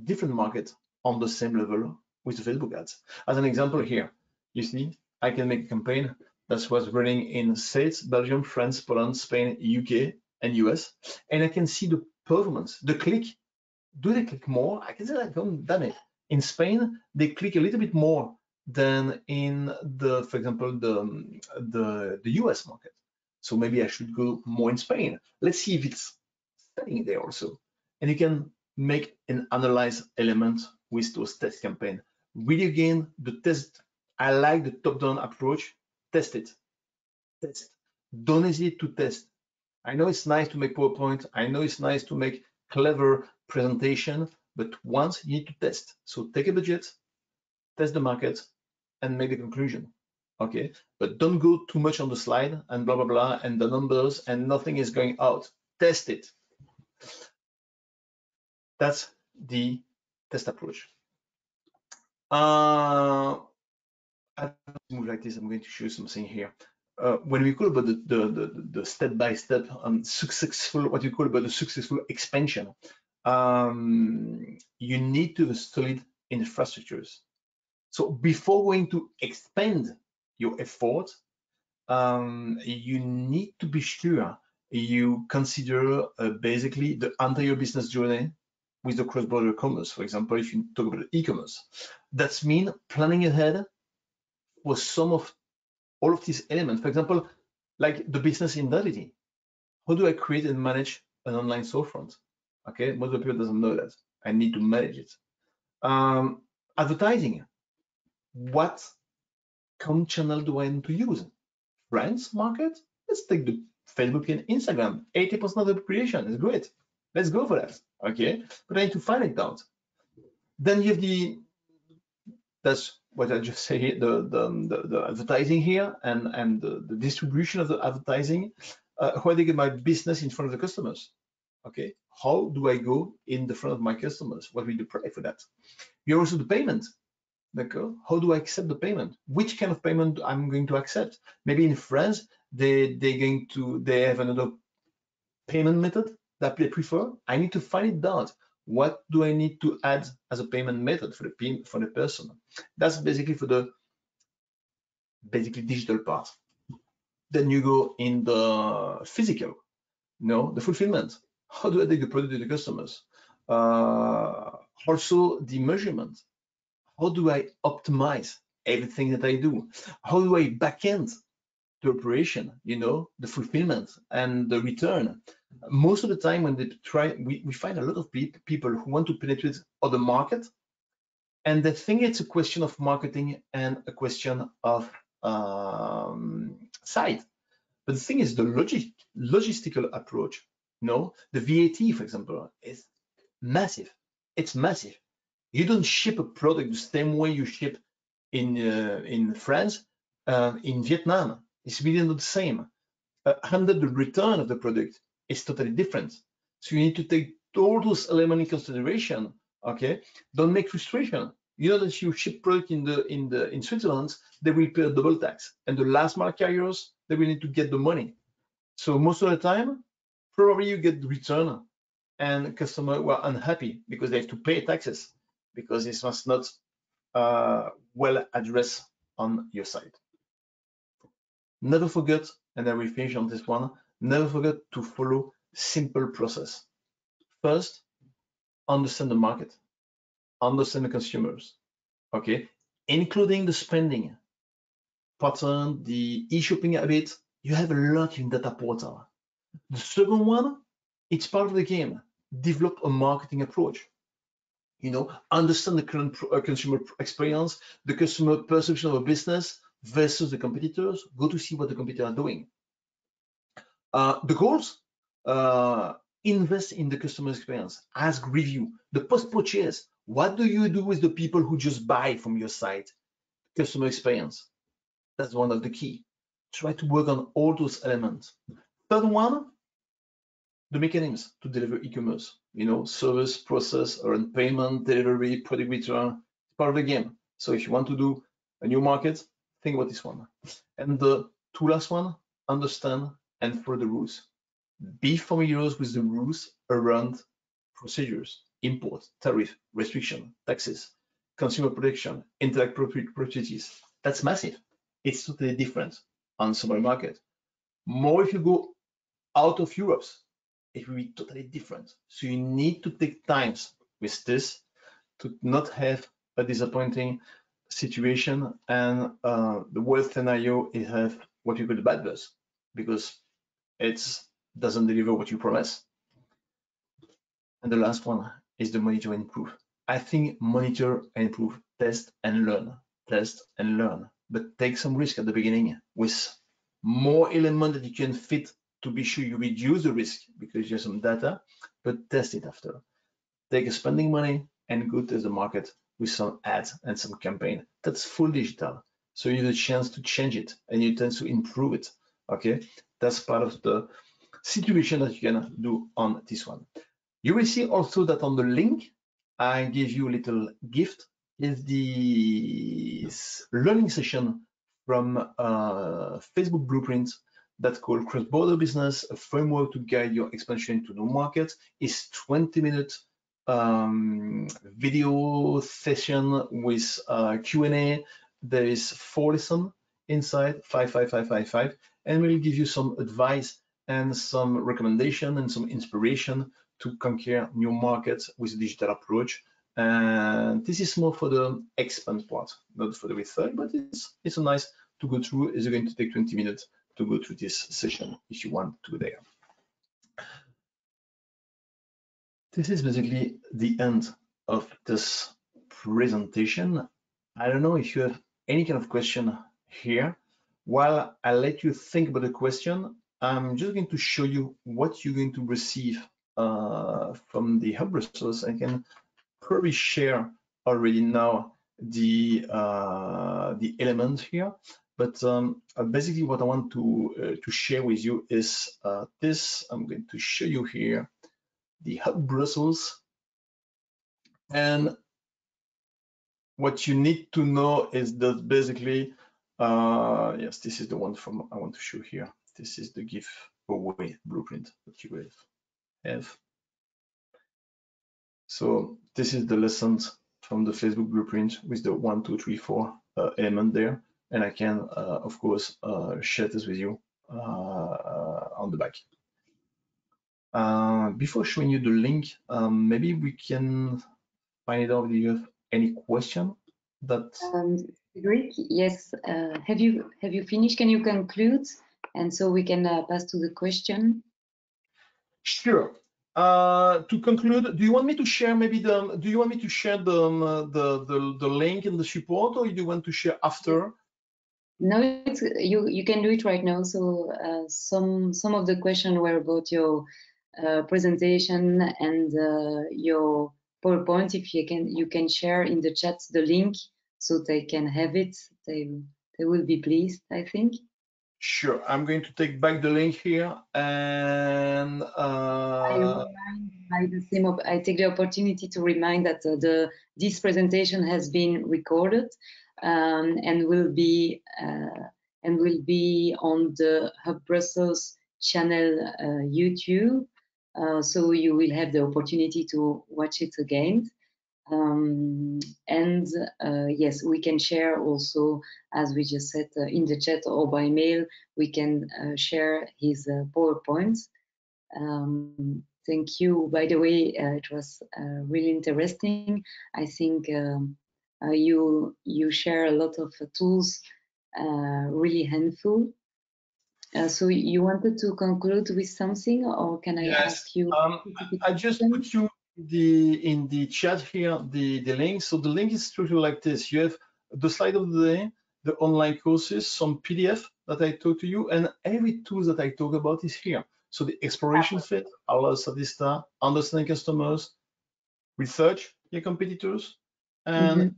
different markets on the same level with the Facebook ads. As an example here, you see, I can make a campaign that was running in States, Belgium, France, Poland, Spain, UK, and US. And I can see the performance, the click. Do they click more? I can say I've done it. In Spain, they click a little bit more than in the, for example, the US market. So maybe I should go more in Spain. Let's see if it's selling there also. And you can make an analyze element with those test campaign. Really again, the test, I like the top-down approach. Test it. Test. Don't hesitate to test. I know it's nice to make PowerPoint. I know it's nice to make clever presentation, but once you need to test. So take a budget, test the market, and make the conclusion. Okay, but don't go too much on the slide and blah blah blah and the numbers and nothing is going out. Test it. That's the test approach. I move like this. I'm going to show you something here. When we call about the step-by-step successful, what you call about the successful expansion, you need to have solid infrastructures. So before going to expand your effort, you need to be sure you consider basically the entire business journey with the cross-border commerce. For example, if you talk about e-commerce, that's mean planning ahead for some of all of these elements. For example, like the business identity. How do I create and manage an online storefront? Okay, most of the people doesn't know that. I need to manage it. Advertising. What channel do I need to use? France market? Let's take the Facebook and Instagram. 80% of the population is great. Let's go for that. Okay, but I need to find it out. Then you have that's what I just say here, the advertising here and the distribution of the advertising, where they get my business in front of the customers. Okay, how do I go in the front of my customers? What we do for that? You're also the payment. Okay. How do I accept the payment? Which kind of payment I'm going to accept? Maybe in France, they have another payment method that they prefer. I need to find it out. What do I need to add as a payment method for the person? That's basically for the digital part. Then you go in the physical, the fulfillment. How do I take the product to the customers? Also the measurement. How do I optimize everything that I do? How do I backend the operation, the fulfillment and the return? Most of the time when they try, we find a lot of people who want to penetrate other market, and they think it's a question of marketing and a question of site. But the thing is, the logistical approach, the VAT, for example, is massive. It's massive. You don't ship a product the same way you ship in France, in Vietnam. It's really not the same. Handle the return of the product is totally different. So you need to take all those elements in consideration. Okay, don't make frustration. You know that you ship product in Switzerland, they will pay a double tax, and the last mile carriers, they will need to get the money. So most of the time, probably you get the return, and customers were unhappy because they have to pay taxes because this was not well addressed on your side. Never forget, and I will finish on this one, never forget to follow simple process. First, understand the market, understand the consumers, okay, including the spending pattern, the e-shopping habit. You have a lot in data portal. The second one, it's part of the game. Develop a marketing approach. You know, understand the current consumer experience, the customer perception of a business versus the competitors. Go to see what the competitors are doing. The goals, invest in the customer experience, ask review, the post-purchase. What do you do with the people who just buy from your site? Customer experience. That's one of the key. Try to work on all those elements. Third one, the mechanisms to deliver e-commerce. You know, service, process, earn payment, delivery, product return, part of the game. So if you want to do a new market, think about this one. And the two last one, understand and follow the rules. Be familiar with the rules around procedures, import, tariff, restriction, taxes, consumer protection, intellectual properties. That's massive. It's totally different on some market. More if you go out of Europe, it will be totally different. So you need to take times with this to not have a disappointing situation, and the worst scenario is have what you call the bad buzz, because it doesn't deliver what you promise. And the last one is the monitor and improve. I think monitor and improve, test and learn, but take some risk at the beginning with more elements that you can fit to be sure you reduce the risk because you have some data, but test it after. Take a spending money and go to the market with some ads and some campaign. That's full digital. So you have a chance to change it and you tend to improve it. Okay, that's part of the situation that you can do on this one. You will see also that on the link, I give you a little gift, is the learning session from Facebook Blueprint that's called Cross-Border Business, a framework to guide your expansion to new markets. It's 20-minute video session with Q&A. There is 4 lessons inside, 5, 5, 5, 5, 5, and we'll give you some advice and some recommendation and some inspiration to conquer new markets with a digital approach. And this is more for the expand part, not for the research, but it's a nice to go through. It's going to take 20 minutes to go through this session if you want to go there. This is basically the end of this presentation. I don't know if you have any kind of question here. While I let you think about the question, I'm just going to show you what you're going to receive from the Hub Brussels. I can probably share already now the element here, but basically what I want to share with you is this. I'm going to show you here the Hub Brussels, and what you need to know is that basically, yes, this is the one from I want to show here. This is the giveaway blueprint that you will have. So this is the lessons from the Facebook blueprint with the 1, 2, 3, 4 element there, and I can of course share this with you on the back. Before showing you the link, maybe we can find out if you have any question. That Cedric, yes. Have you finished? Can you conclude? And so we can pass to the question. Sure. To conclude, do you want me to share maybe the? Do you want me to share the link in the support, or do you want to share after? No, it's, you can do it right now. So some of the questions were about your presentation and your PowerPoint. If you can share in the chat the link so they can have it. They will be pleased, I think. Sure, I'm going to take back the link here, and I take the opportunity to remind that this presentation has been recorded and will be on the Hub Brussels channel YouTube. So you will have the opportunity to watch it again. And yes, we can share also, as we just said, in the chat or by mail, we can share his PowerPoints. Thank you. By the way, it was really interesting. I think you share a lot of tools, really handful. So you wanted to conclude with something, or can I ask you? I just put you in the chat here the link. So the link is structured like this. You have the slide of the day, the online courses, some PDF that I taught to you, and every tool that I talk about is here. So the exploration phase, Atlas, Statista, understanding customers, research your competitors, and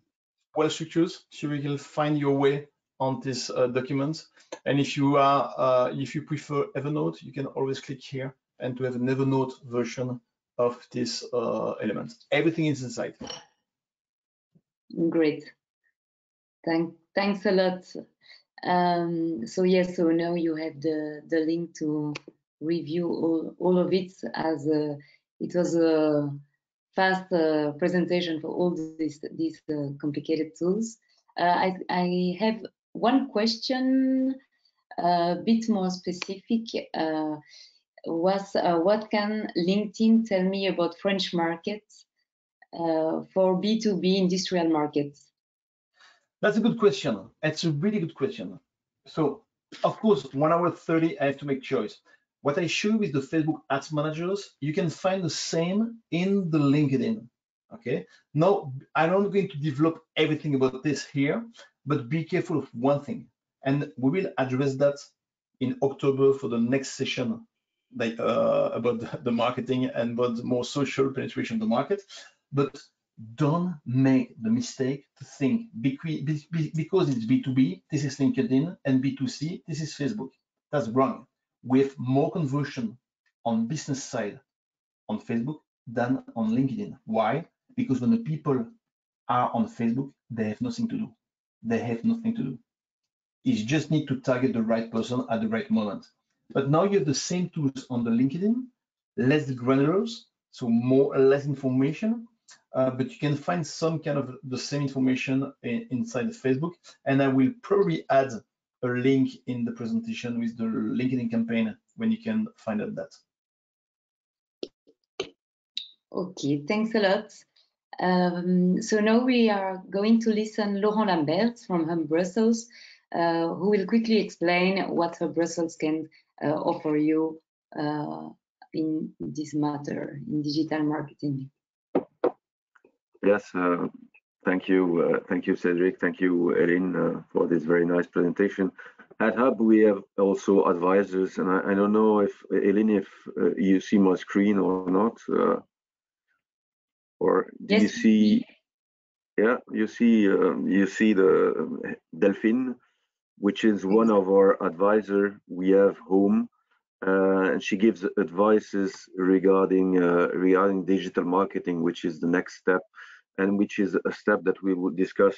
well structures, so you will find your way on this document. And if you are, if you prefer Evernote, you can always click here and to have an Evernote version of this element. Everything is inside. Great. Thanks a lot. So yes, so now you have the link to review all of it, as it was a fast presentation for all these complicated tools. I have one question, a bit more specific. What can LinkedIn tell me about French markets for B2B industrial markets? That's a good question. It's a really good question. So, of course, 1 hour 30, I have to make choice. What I show you with the Facebook Ads Managers, you can find the same in the LinkedIn. Okay. Now, I'm not going to develop everything about this here, but be careful of one thing. And we will address that in October for the next session about the marketing and about more social penetration of the market. But don't make the mistake to think because it's B2B, this is LinkedIn, and B2C, this is Facebook. That's wrong. We have more conversion on business side on Facebook than on LinkedIn. Why? Because when the people are on Facebook, they have nothing to do. They have nothing to do. You just need to target the right person at the right moment. But now you have the same tools on the LinkedIn, less granulars, so less information, but you can find some kind of the same information inside Facebook. And I will probably add a link in the presentation with the LinkedIn campaign when you can find out that. Okay, thanks a lot. So now we are going to listen Laurent Lambert from Hub Brussels, who will quickly explain what Hub Brussels can offer you in this matter, in digital marketing. Yes, thank you, Cedric. Thank you, Erin, for this very nice presentation. At Hub, we have also advisors, and I don't know if, Erin, if you see my screen or not, or do yes. you see? Yeah, you see the Delphine, which is one of our advisor. We have home, and she gives advices regarding digital marketing, which is the next step, and which is a step that we will discuss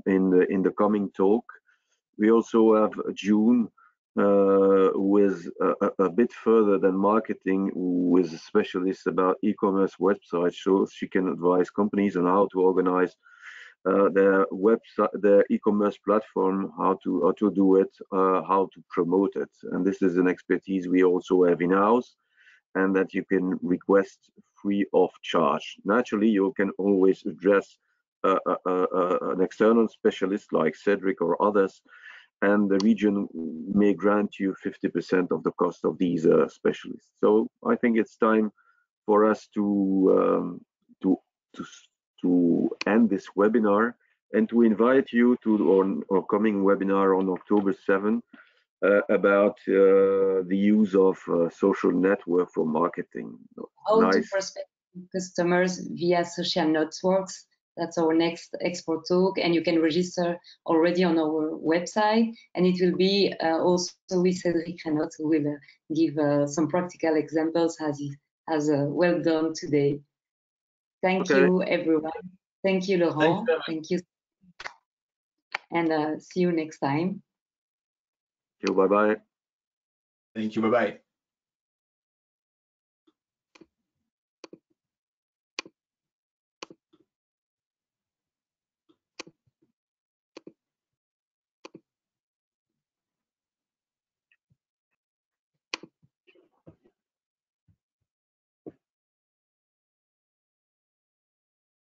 in the coming talk. We also have June, who is a bit further than marketing, who is a specialist about e-commerce websites, so she can advise companies on how to organize their website, their e-commerce platform, how to do it, how to promote it. And this is an expertise we also have in-house, and that you can request free of charge. Naturally, you can always address an external specialist like Cedric or others, and the region may grant you 50% of the cost of these specialists. So I think it's time for us to end this webinar and to invite you to our coming webinar on October 7th about the use of social network for marketing. How to prospect customers via social networks. That's our next export talk, and you can register already on our website. And it will be also with Cedric Renot, who will give some practical examples as he has well done today. Thank you, everyone. Thank you, Laurent. Thank you. And see you next time. Thank you. Bye-bye. Thank you. Bye-bye.